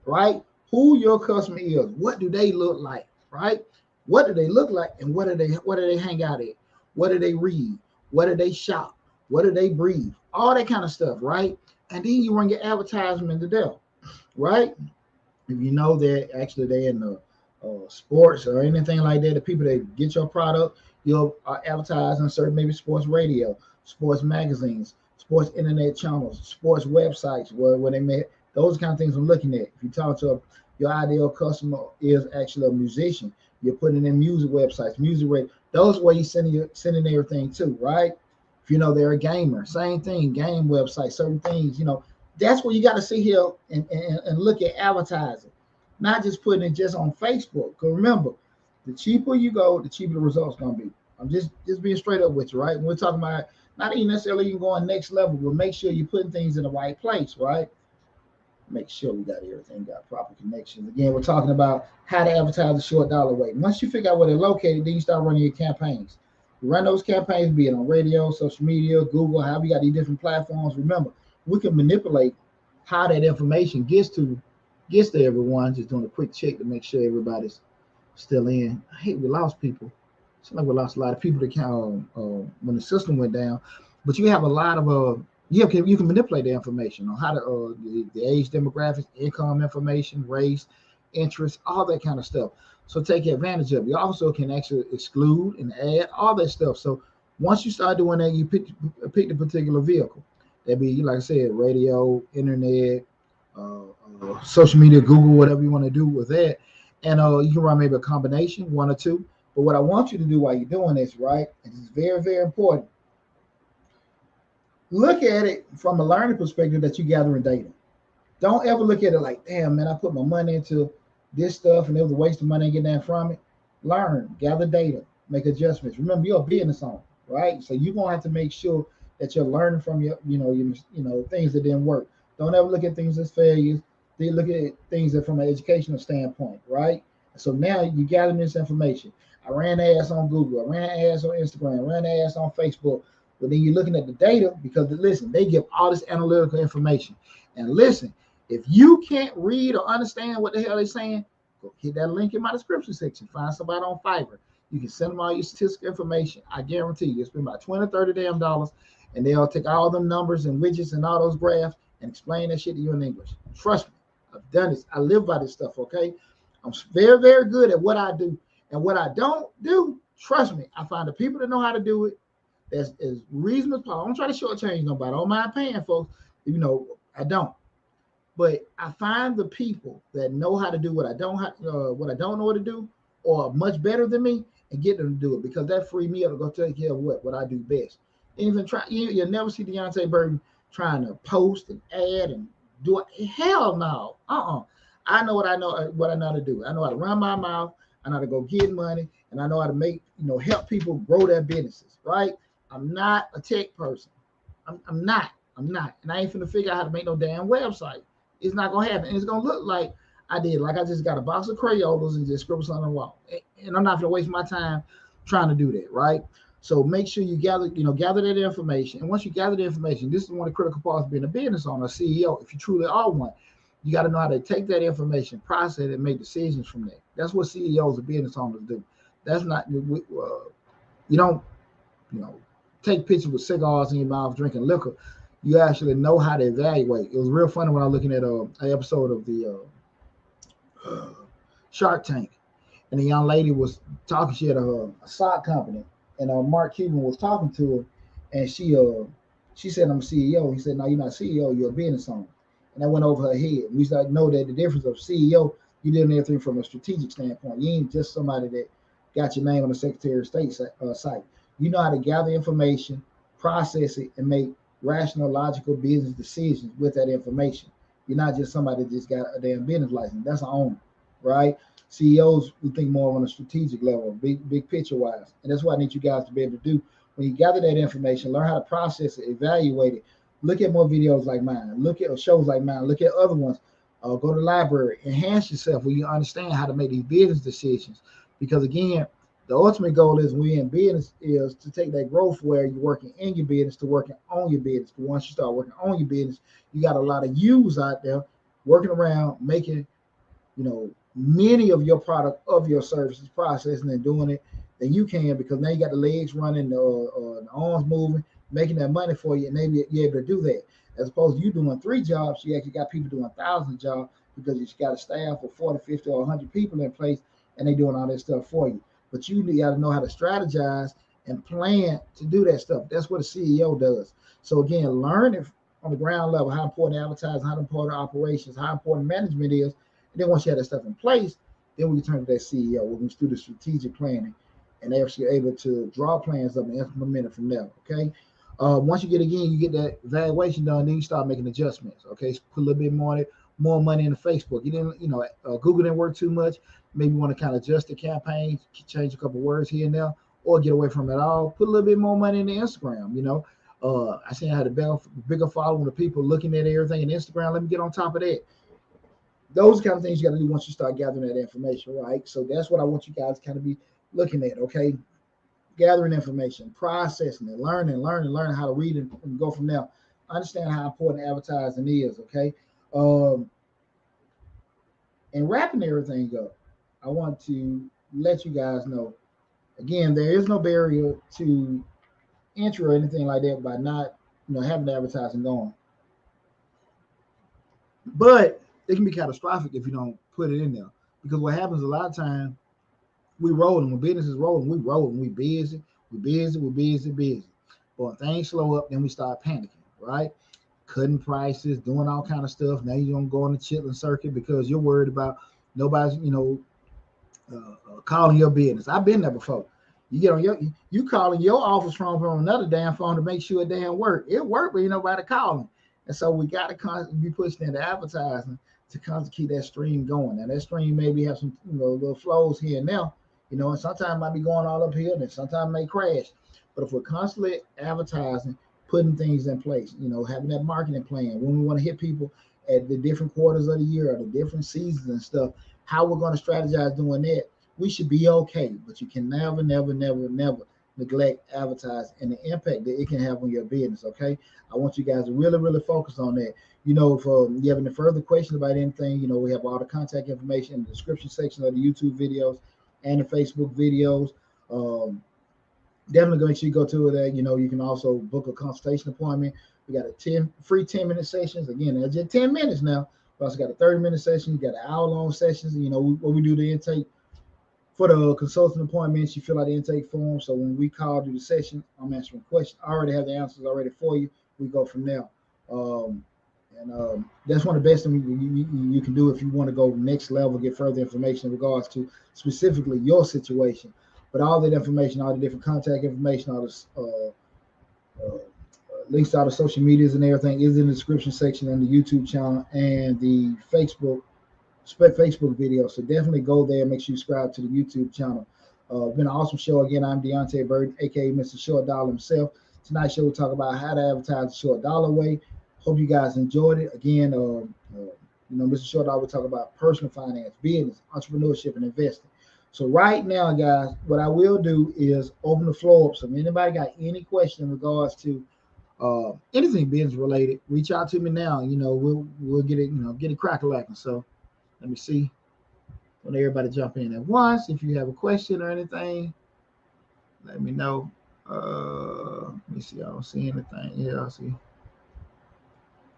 right? Who your customer is. What do they look like, right? What do they look like, and what do they hang out at? What do they read? What do they shop? What do they breathe? All that kind of stuff, right? And then you run your advertisement to them, right? If you know that actually they're in the sports or anything like that, the people that get your product, you'll advertise on certain maybe sports radio, sports magazines, sports internet channels, sports websites where they met. Those kind of things I'm looking at. If you talk to your ideal customer is actually a musician, you're putting in music websites, music radio. Those where you're sending everything to, right? If they're a gamer, same thing, game website, certain things, that's where you got to sit here and look at advertising, not just putting it just on Facebook. Because remember, the cheaper you go, the cheaper the results going to be. I'm just being straight up with you, right? And we're talking about not even necessarily even going next level, but make sure you're putting things in the right place, right? Make sure we got everything, got proper connections. Again, we're talking about how to advertise the short dollar way. Once you figure out where they're located, then you start running your campaigns. Run those campaigns, be it on radio, social media, Google, however you got these different platforms. Remember, we can manipulate how that information gets to everyone. Just doing a quick check to make sure everybody's still in. I hate we lost people. It's like we lost a lot of people that when the system went down. But you have a lot of you can manipulate the information on how to the age demographics, income information, race, interest, all that kind of stuff. So take advantage of it. You also can actually exclude and add all that stuff. So once you start doing that, you pick the particular vehicle. That'd be, like I said, radio, internet, social media, Google, whatever you want to do with that. And you can run maybe a combination, one or two. But what I want you to do while you're doing this, right, and it's very, very important, look at it from a learning perspective that you're gathering data. Don't ever look at it like, damn, man, I put my money into this stuff and it was a waste of money getting that from it. Learn, gather data, make adjustments. Remember, you're a business owner, right? So you're gonna have to make sure that you're learning from your things that didn't work. Don't ever look at things as failures. They look at things from an educational standpoint, right? So now you gather this information. I ran ads on Google, I ran ads on Instagram, I ran ads on Facebook. But then you're looking at the data because listen, they give all this analytical information. And listen, if you can't read or understand what the hell they're saying, go hit that link in my description section. Find somebody on Fiverr. You can send them all your statistical information. I guarantee you, spend about 20 30 damn dollars, and they'll take all them numbers and widgets and all those graphs and explain that shit to you in English. Trust me, I've done this. I live by this stuff, okay? I'm very, very good at what I do. And what I don't do, trust me, I find the people that know how to do it that's as reasonable as possible. I don't try to shortchange nobody. I don't mind paying folks. I don't. But I find the people that know how to do what I don't know what to do, or much better than me, and get them to do it, because that free me up to go take care of what I do best. And even you'll never see Deonte Burden trying to post and add and do it. Hell no. I know what I know how to do. I know how to run my mouth. I know how to go get money, and I know how to make help people grow their businesses. Right? I'm not a tech person. I'm not, and I ain't finna figure out how to make no damn website. It's not gonna happen, and it's gonna look like I just got a box of Crayolas and just scribble something on the wall, and I'm not gonna waste my time trying to do that, right? So make sure you gather that information, and once you gather the information, this is one of the critical parts of being a business owner, a CEO. If you truly are one, you got to know how to take that information, process it, and make decisions from that. That's what CEOs and business owners do. That's not you don't take pictures with cigars in your mouth drinking liquor. You actually know how to evaluate. It was real funny when I was looking at an episode of the Shark Tank, and the young lady was talking. She had a sock company, and Mark Cuban was talking to her, and she said, "I'm a CEO." He said, "No, you're not a CEO. You're a business owner." And that went over her head. We started to know that the difference of CEO, you did everything from a strategic standpoint. You ain't just somebody that got your name on the Secretary of State site. You know how to gather information, process it, and make rational, logical business decisions with that information. You're not just somebody that just got a damn business license. That's an owner, right? CEOs, we think more on a strategic level, big picture wise. And that's what I need you guys to be able to do. When you gather that information, learn how to process it, evaluate it. Look at more videos like mine. Look at shows like mine. Look at other ones. Go to the library. Enhance yourself where you understand how to make these business decisions. Because again, the ultimate goal is when you're in business is to take that growth where you're working in your business to working on your business. But once you start working on your business, you got a lot of yous out there working around making, many of your product of your services, processing and doing it than you can, because now you got the legs running, the arms moving, making that money for you, and maybe you're able to do that. As opposed to you doing 3 jobs, you actually got people doing 1,000 jobs because you got a staff of 40, 50, or 100 people in place, and they doing all that stuff for you. But you got to know how to strategize and plan to do that stuff. That's what a CEO does. So again, learn it on the ground level, how important advertising, how important operations, how important management is. And then once you have that stuff in place, then we can turn to that CEO. We can do the strategic planning and actually able to draw plans up and implement it from there. Okay. Once you get that evaluation done, then you start making adjustments. Okay. So put a little bit more money into Facebook. You didn't, Google didn't work too much. Maybe you want to kind of adjust the campaign, change a couple of words here and there, or get away from it all. Put a little bit more money into Instagram. I seen how the bigger following of people looking at everything in Instagram. Let me get on top of that. Those kind of things you got to do once you start gathering that information, right? So that's what I want you guys to kind of be looking at, okay? Gathering information, processing it, learning how to read it and go from there. Understand how important advertising is, okay? And wrapping everything up, I want to let you guys know, again, there is no barrier to entry or anything like that by not, having the advertising going. But it can be catastrophic if you don't put it in there. Because what happens a lot of times, we rolling. When business is rolling, we busy. But when things slow up, then we start panicking, right? Cutting prices, doing all kind of stuff. Now you don't go on the chitlin circuit because you're worried about nobody's, calling your business. I've been there before. You get on you calling your office from another damn phone to make sure it damn work. It worked, but ain't nobody calling. And so we got to constantly be pushing into advertising to constantly keep that stream going. Now that stream maybe have some little flows here and there, and sometimes it might be going all up here, and sometimes it may crash. But if we're constantly advertising, putting things in place, having that marketing plan, when we want to hit people at the different quarters of the year or the different seasons and stuff, how we're going to strategize doing that, we should be okay. But you can never, never, never, never neglect advertise and the impact that it can have on your business. Okay, I want you guys to really, really focus on that. If you have any further questions about anything, we have all the contact information in the description section of the YouTube videos and the Facebook videos. Definitely make sure you go to it. You can also book a consultation appointment. We got a free 10-minute sessions. Again, that's just 10 minutes now. We also got a 30-minute session. You got an hour-long sessions. When we do the intake for the consulting appointments, you fill out the intake form. So when we call do the session, I'm answering questions. I already have the answers already for you. We go from there. That's one of the best things you can do if you want to go next level, get further information in regards to specifically your situation. But all that information, all the different contact information, all the links to all the social medias and everything is in the description section on the YouTube channel and the Facebook video. So definitely go there. Make sure you subscribe to the YouTube channel. Been an awesome show. Again, I'm Deonte Burden, aka Mr. Short Dollar himself. Tonight's show, we'll talk about how to advertise the short dollar way. Hope you guys enjoyed it. Again, Mr. Short Dollar will talk about personal finance, business, entrepreneurship, and investing. So right now, guys, what I will do is open the floor up. So if anybody got any question in regards to anything business related, reach out to me now. We'll get it crack-a-lacking. So let me see. Want everybody jump in at once. If you have a question or anything, let me know. Let me see. I don't see anything here. I see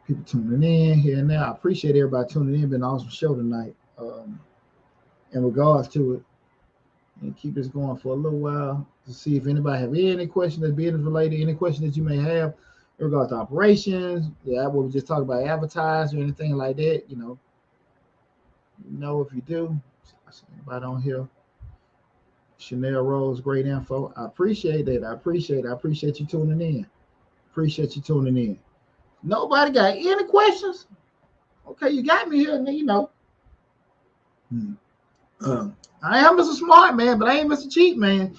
people tuning in here and now. I appreciate everybody tuning in. Been an awesome show tonight. In regards to it, and keep this going for a little while to see if anybody have any questions that's business related, any questions that you may have in regards to operations. Yeah, what we just talked about, advertise or anything like that. If you do, I see anybody on here. Chanel Rose, great info. I appreciate that. I appreciate you tuning in. Nobody got any questions? Okay, you got me here, and I am Mr. Smart Man, but I ain't Mr. Cheap Man.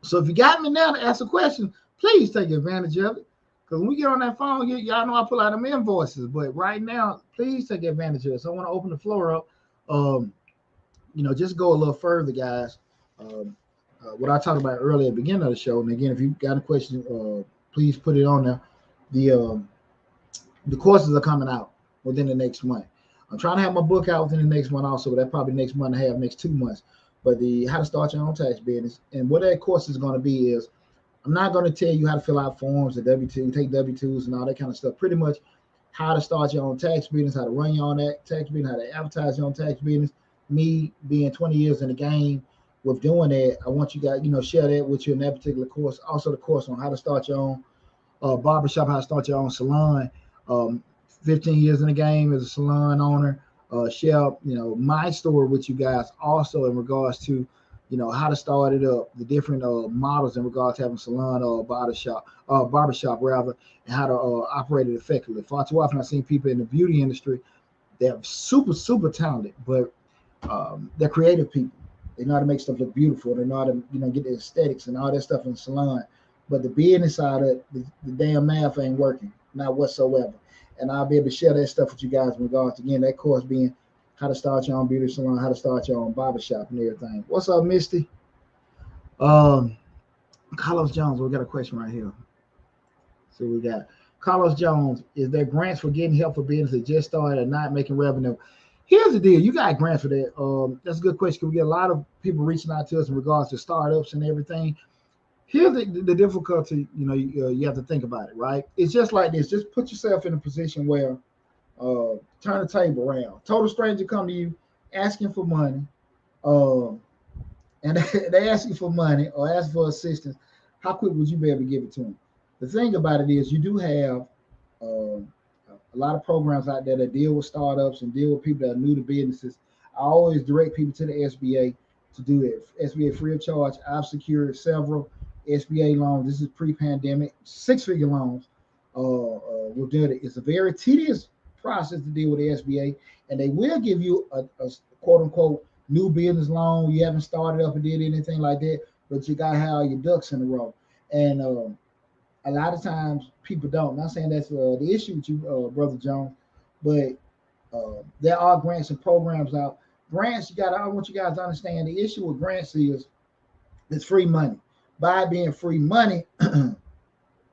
So if you got me now to ask a question, please take advantage of it. Because when we get on that phone, y'all know I pull out them invoices. But right now, please take advantage of it. So I want to open the floor up. Just go a little further, guys. What I talked about earlier at the beginning of the show. And again, if you got a question, please put it on there. The courses are coming out within the next month. I'm trying to have my book out within the next month also, but that probably next month and a half, next 2 months. But the how to start your own tax business, and what that course is going to be is, I'm not going to tell you how to fill out forms, the W-2, take W-2s and all that kind of stuff. Pretty much how to start your own tax business, how to run your own tax business, how to advertise your own tax business. Me being 20 years in the game with doing that, I want you guys, share that with you in that particular course. Also the course on how to start your own barbershop, how to start your own salon. 15 years in the game as a salon owner. Share, my story with you guys also in regards to, how to start it up, the different models in regards to having salon or barbershop rather, and how to operate it effectively. Far too often I've seen people in the beauty industry, they're super, super talented, but they're creative people. They know how to make stuff look beautiful. They know how to, get the aesthetics and all that stuff in the salon. But the business side of it, the damn math ain't working, not whatsoever. And I'll be able to share that stuff with you guys in regards to, again, that course being how to start your own beauty salon, how to start your own barbershop and everything. What's up, Misty? Carlos Jones, we got a question right here. So we got Carlos Jones. Is there grants for getting help for business that just started and not making revenue? Here's the deal. You got grants for that. That's a good question. We get a lot of people reaching out to us in regards to startups and everything. Here's the difficulty, you have to think about it, right? It's just like this. Just put yourself in a position where turn the table around. Total stranger come to you asking for money, and they ask you for money or ask for assistance. How quick would you be able to give it to them? The thing about it is you do have a lot of programs out there that deal with startups and deal with people that are new to businesses. I always direct people to the SBA to do it. SBA free of charge. I've secured several SBA loans. This is pre-pandemic, 6-figure loans. We're doing it. It's a very tedious process to deal with the SBA, and they will give you a quote unquote new business loan. You haven't started up and did anything like that, but you got to have all your ducks in a row. And a lot of times people don't. I'm not saying that's the issue with you, Brother Jones, but There are grants and programs out. Grants, I want you guys to understand the issue with grants is it's free money. By being free money,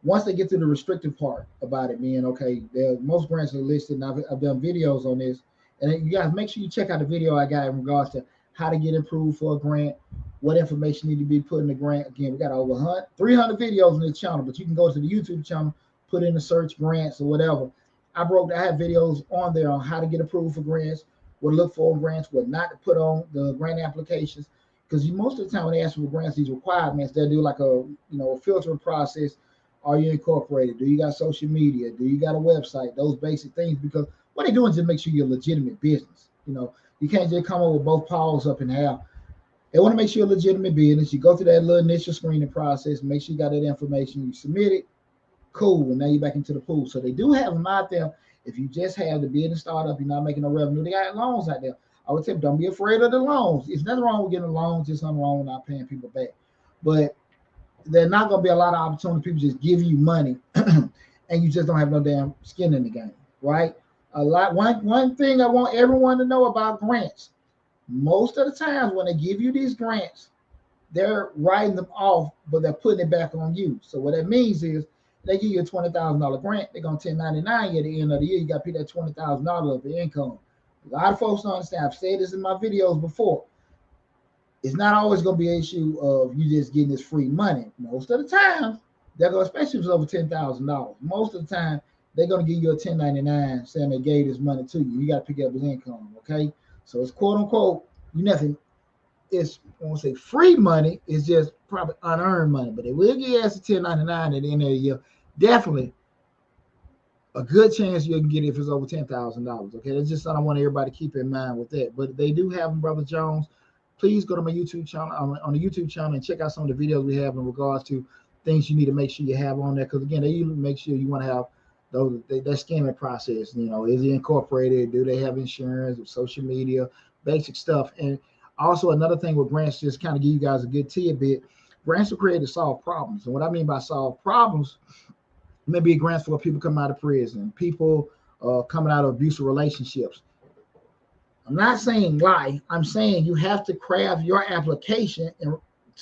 once they get to the restrictive part about it being okay, most grants are listed, and I've done videos on this. And you guys make sure you check out the video I got in regards to how to get approved for a grant, what information need to be put in the grant. Again, we got over 300 videos on this channel, but you can go to the YouTube channel, put in the search grants or whatever. I have videos on there on how to get approved for grants, what to look for in grants, what not to put on the grant applications. Because most of the time when they ask for grants, these requirements, they'll do like a filtering process. Are you incorporated? Do you got social media? Do you got a website? Those basic things, because what they're doing is to make sure you're a legitimate business. You can't just come up with both paws up in the air. They want to make sure you're a legitimate business. You go through that little initial screening process, make sure you got that information, you submit it, cool, and now you're back into the pool. So they do have them out there. If you just have the business startup, you're not making no revenue, they got loans out there. I would tell them, don't be afraid of the loans. There's nothing wrong with getting loans, just nothing wrong with not paying people back. But there's not going to be a lot of opportunity. People just give you money and you just don't have no damn skin in the game, right? One thing I want everyone to know about grants, most of the times when they give you these grants, they're writing them off, but they're putting it back on you. So what that means is they give you a $20,000 grant, they're going to 1099 you at the end of the year. You got to pay that $20,000 of your income. A lot of folks don't understand. I've said this in my videos before. It's not always going to be an issue of you just getting this free money. Most of the time, they're going, especially if it's over $10,000. Most of the time, they're going to give you a 1099 saying they gave this money to you. You got to pick up his income, okay? So it's quote unquote nothing. It's, I won't say free money. It's just probably unearned money, but they will give you as a 1099 at the end of the year. Definitely a good chance you can get it if it's over $10,000. Okay, that's just something I want everybody to keep in mind with that. But they do have them, Brother Jones. Please go to my YouTube channel on the YouTube channel and check out some of the videos we have in regards to things you need to make sure you have on there. Because again, they even make sure you want to have those that scamming process. Is it incorporated? Do they have insurance? Social media, basic stuff. And also another thing with grants, just kind of give you guys a good tidbit. Grants are created to solve problems, and what I mean by solve problems, maybe grants for people coming out of prison, people coming out of abusive relationships. I'm not saying lie. I'm saying you have to craft your application to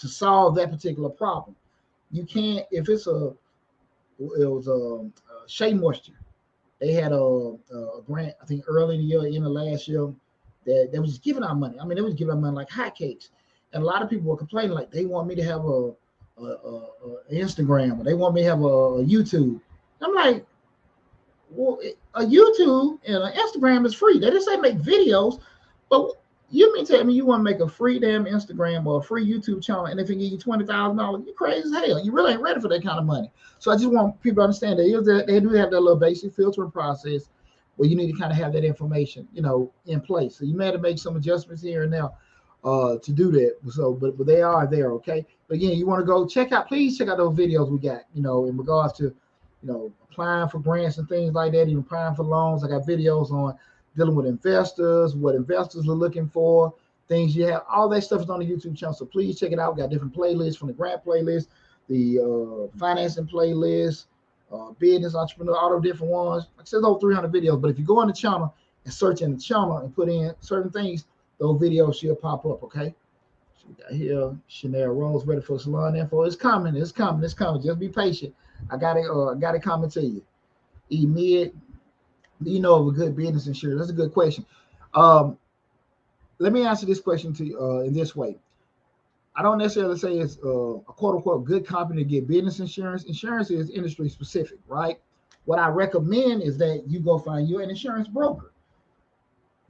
solve that particular problem. You can't, if it was a Shea Moisture. They had a grant, I think early in the year, in the last year, that they was just giving out money. I mean, they was giving out money like hotcakes. And a lot of people were complaining, like they want me to have a Instagram, or they want me to have a YouTube. I'm like, well, a YouTube and an Instagram is free. They just say make videos, but you mean tell me you want to make a free damn Instagram or a free YouTube channel, and if it give you $20,000, you crazy as hell. You really ain't ready for that kind of money. So I just want people to understand that they do have that little basic filtering process where you need to kind of have that information, in place. So you may have to make some adjustments here and now to do that. So, but they are there, okay? But again, you want to go please check out those videos we got, in regards to, applying for grants and things like that, even applying for loans. I got videos on dealing with investors, what investors are looking for, things you have. All that stuff is on the YouTube channel, so please check it out. We got different playlists, from the grant playlist, the financing playlist, business, entrepreneur, all the different ones. Like I said, over 300 videos. But if you go on the channel and search in the channel and put in certain things, those videos should pop up, okay? So we got here, Chanel Rose, ready for salon info. It's coming. Just be patient. I got it coming to you. Mid, do you know of a good business insurance? That's a good question. Let me answer this question to you in this way. I don't necessarily say it's a quote unquote good company to get business insurance. Insurance is industry specific, right? What I recommend is that you go find you an insurance broker.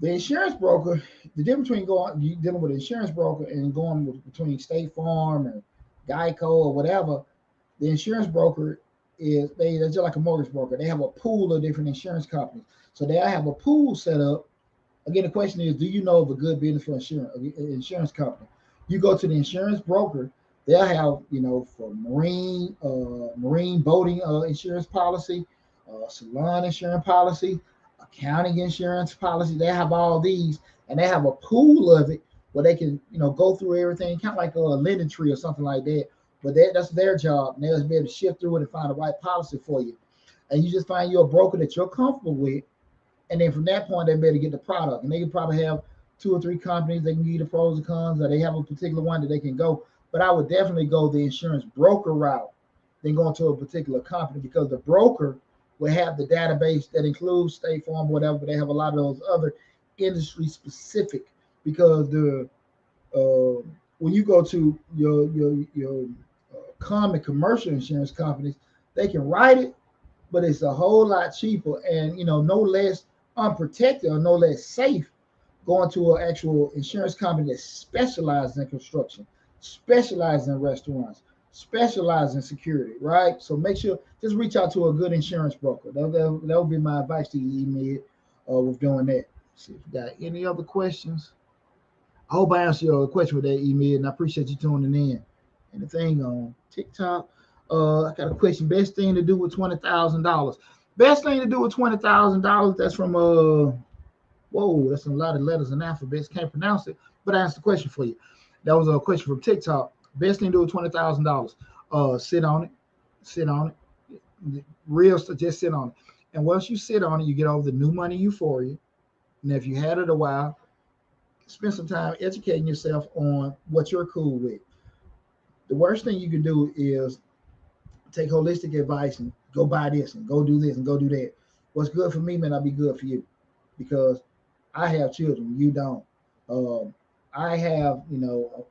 The insurance broker, the difference between dealing with an insurance broker and going between State Farm or Geico or whatever, the insurance broker they're just like a mortgage broker. They have a pool of different insurance companies. So they have a pool set up. Again, the question is, do you know of a good business for insurance company? You go to the insurance broker, they'll have, for marine boating insurance policy, salon insurance policy, accounting insurance policy. They have all these, and they have a pool of it where they can, go through everything, kind of like a lending tree or something like that. But that's their job. And they'll be able to shift through it and find the right policy for you. And you just find you a broker that you're comfortable with, And then from that point, they better get the product. And they can probably have 2 or 3 companies. They can give you the pros and cons, or they have a particular one that they can go. But I would definitely go the insurance broker route than going to a particular company, because the broker will have the database that includes State Farm, whatever, but they have a lot of those other industry specific, because the when you go to your common commercial insurance companies, they can write it, but it's a whole lot cheaper and no less unprotected or no less safe going to an actual insurance company that specializes in construction, specializes in restaurants, specializes in security, right? So make sure just reach out to a good insurance broker. That would be my advice to you, Emid, with doing that. Let's see if you got any other questions. I hope I answered your question with that, Emid, and I appreciate you tuning in. Anything on TikTok? I got a question. Best thing to do with $20,000. Best thing to do with $20,000. That's from whoa, that's a lot of letters and alphabets. Can't pronounce it, but I answered the question for you. That was a question from TikTok. Best thing to do with $20,000. Sit on it. Sit on it. Real stuff. Just sit on it. And once you sit on it, you get over the new money euphoria. And if you had it a while, spend some time educating yourself on what you're cool with. The worst thing you can do is take holistic advice and go buy this and go do this and go do that. What's good for me may not be good for you, because I have children, you don't. I have,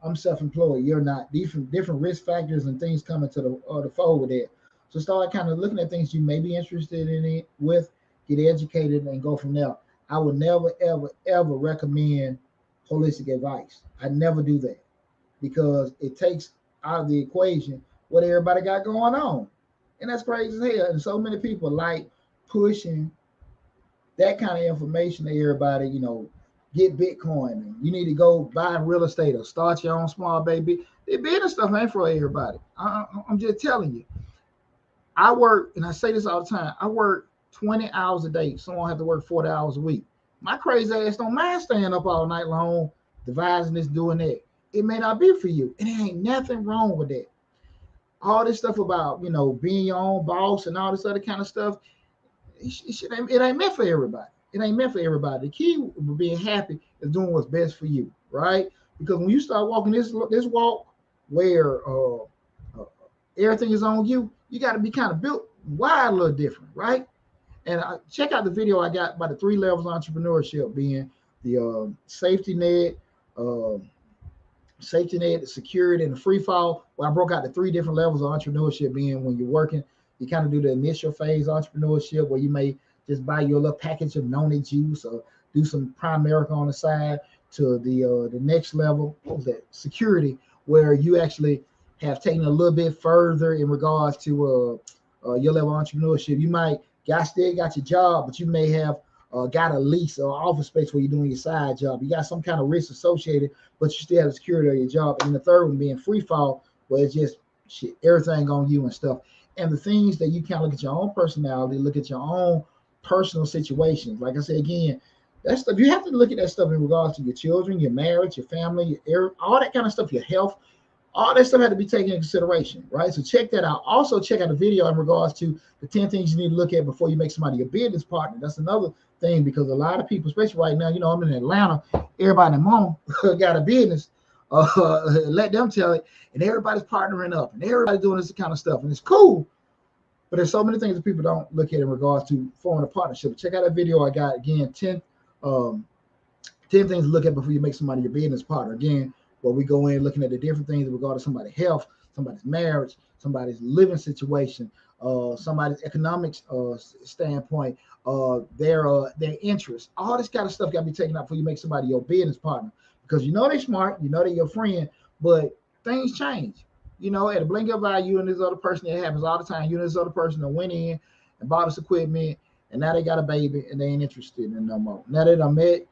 I'm self-employed, you're not. Different risk factors and things coming to the fold with that. So start kind of looking at things you may be interested in it with, get educated, and go from there. I would never, ever, ever recommend holistic advice. I never do that, because it takes out of the equation what everybody got going on. And that's crazy as hell. And so many people like pushing that kind of information to everybody, get Bitcoin. And you need to go buy real estate or start your own small baby. The business stuff ain't for everybody. I'm just telling you. I work, and I say this all the time, I work 20 hours a day. Someone have to work 40 hours a week. My crazy ass don't mind staying up all night long, devising this, doing that. It may not be for you. And there ain't nothing wrong with that. All this stuff about, being your own boss and all this other kind of stuff, it ain't meant for everybody. It ain't meant for everybody. The key of being happy is doing what's best for you, right? Because when you start walking this walk where everything is on you, you got to be kind of built wide a little different, right? And check out the video I got about the 3 levels of entrepreneurship, being the safety net, the security, and the free fall. Where I broke out the 3 different levels of entrepreneurship, being when you're working, you kind of do the initial phase entrepreneurship where you may just buy your little package of noni juice or do some Primerica on the side, to the next level, what was that? Security, where you actually have taken a little bit further in regards to your level of entrepreneurship. You might still got your job, but you may have got a lease or office space where you're doing your side job. You got some kind of risk associated, but you still have the security of your job. And the third one being free fall, where it's just shit, everything on you and stuff. And the things that you kind of look at your own personality, look at your own personal situations. Like I said again, that stuff, you have to look at that stuff in regards to your children, your marriage, your family, all that kind of stuff, your health. All that stuff had to be taken into consideration, right? So check that out. Also check out the video in regards to the 10 things you need to look at before you make somebody your business partner. That's another thing, because a lot of people, especially right now, I'm in Atlanta, everybody in mom got a business. Let them tell it, and everybody's partnering up, and everybody's doing this kind of stuff, and it's cool. But there's so many things that people don't look at in regards to forming a partnership. Check out that video I got, again, 10 things to look at before you make somebody your business partner. Again, where we go in looking at the different things in regard to somebody's health, somebody's marriage, somebody's living situation, somebody's economics standpoint, their interests. All this kind of stuff got to be taken out before you make somebody your business partner, because they're smart, they're your friend, but things change. At a blink of an eye, you and this other person, it happens all the time. You and this other person that went in and bought this equipment, and now they got a baby and they ain't interested in no more. Now that I met,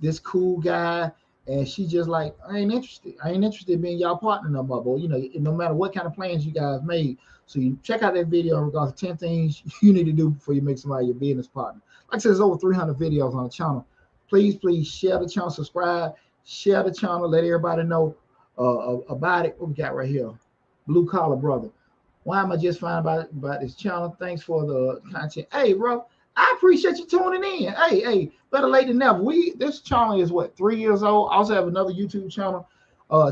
this cool guy, and she just like, I ain't interested in being y'all partner no more. But no matter what kind of plans you guys made. So you check out that video in regards to 10 things you need to do before you make somebody your business partner. Like I said, there's over 300 videos on the channel. Please share the channel, subscribe, share the channel, let everybody know about it. What we got right here? Blue Collar Brother. Why am I just finding about this channel? Thanks for the content. Hey, bro, I appreciate you tuning in. Hey, better late than never. This channel is what, 3 years old. I also have another YouTube channel,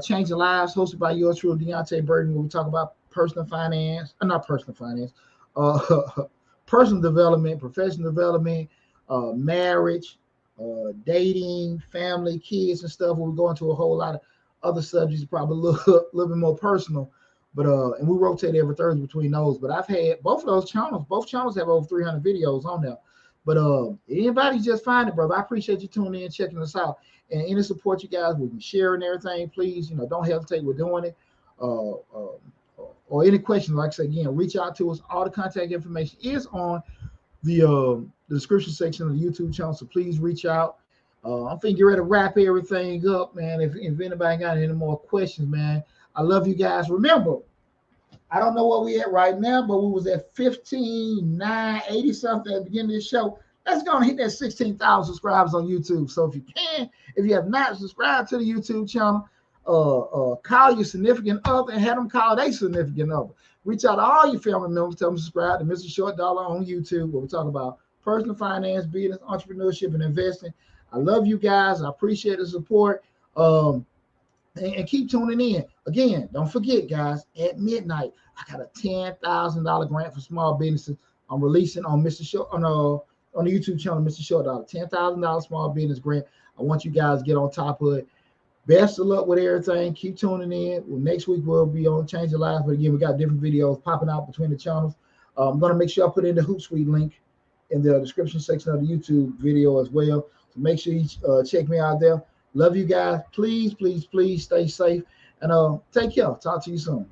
Changing Lives, hosted by yours truly, Deonte Burden, where we talk about personal finance, not personal finance, personal development, professional development, marriage, dating, family, kids, and stuff. Where we go into a whole lot of other subjects, probably a little bit more personal. But and we rotate every Thursday between those. But I've had both of those channels. Both channels have over 300 videos on there. But anybody just find it, brother. I appreciate you tuning in, checking us out, and any support you guys with sharing everything. Please, don't hesitate with doing it. Or any questions, like I said again, reach out to us. All the contact information is on the description section of the YouTube channel. So please reach out. I'm thinking you're ready to wrap everything up, man. If anybody got any more questions, man. I love you guys. Remember, I don't know where we at right now, but we was at 15,980 something at the beginning of the show. Let's go and hit that 16,000 subscribers on YouTube. So if you have not subscribed to the YouTube channel, call your significant other and have them call their significant other. Reach out to all your family members, tell them to subscribe to Mr. Short Dollar on YouTube, where we talk about personal finance, business, entrepreneurship, and investing. I love you guys. I appreciate the support. And keep tuning in. Again, don't forget, guys, at midnight, I got a $10,000 grant for small businesses. I'm releasing on Mr. Short on the YouTube channel, Mr. Short Dollar, $10,000 small business grant. I want you guys to get on top of it. Best of luck with everything. Keep tuning in. Well, next week we'll be on Change Your Lives, but again, we got different videos popping out between the channels. I'm gonna make sure I put in the Hootsuite link in the description section of the YouTube video as well. So make sure you check me out there. Love you guys. Please, please, please stay safe and take care. Talk to you soon.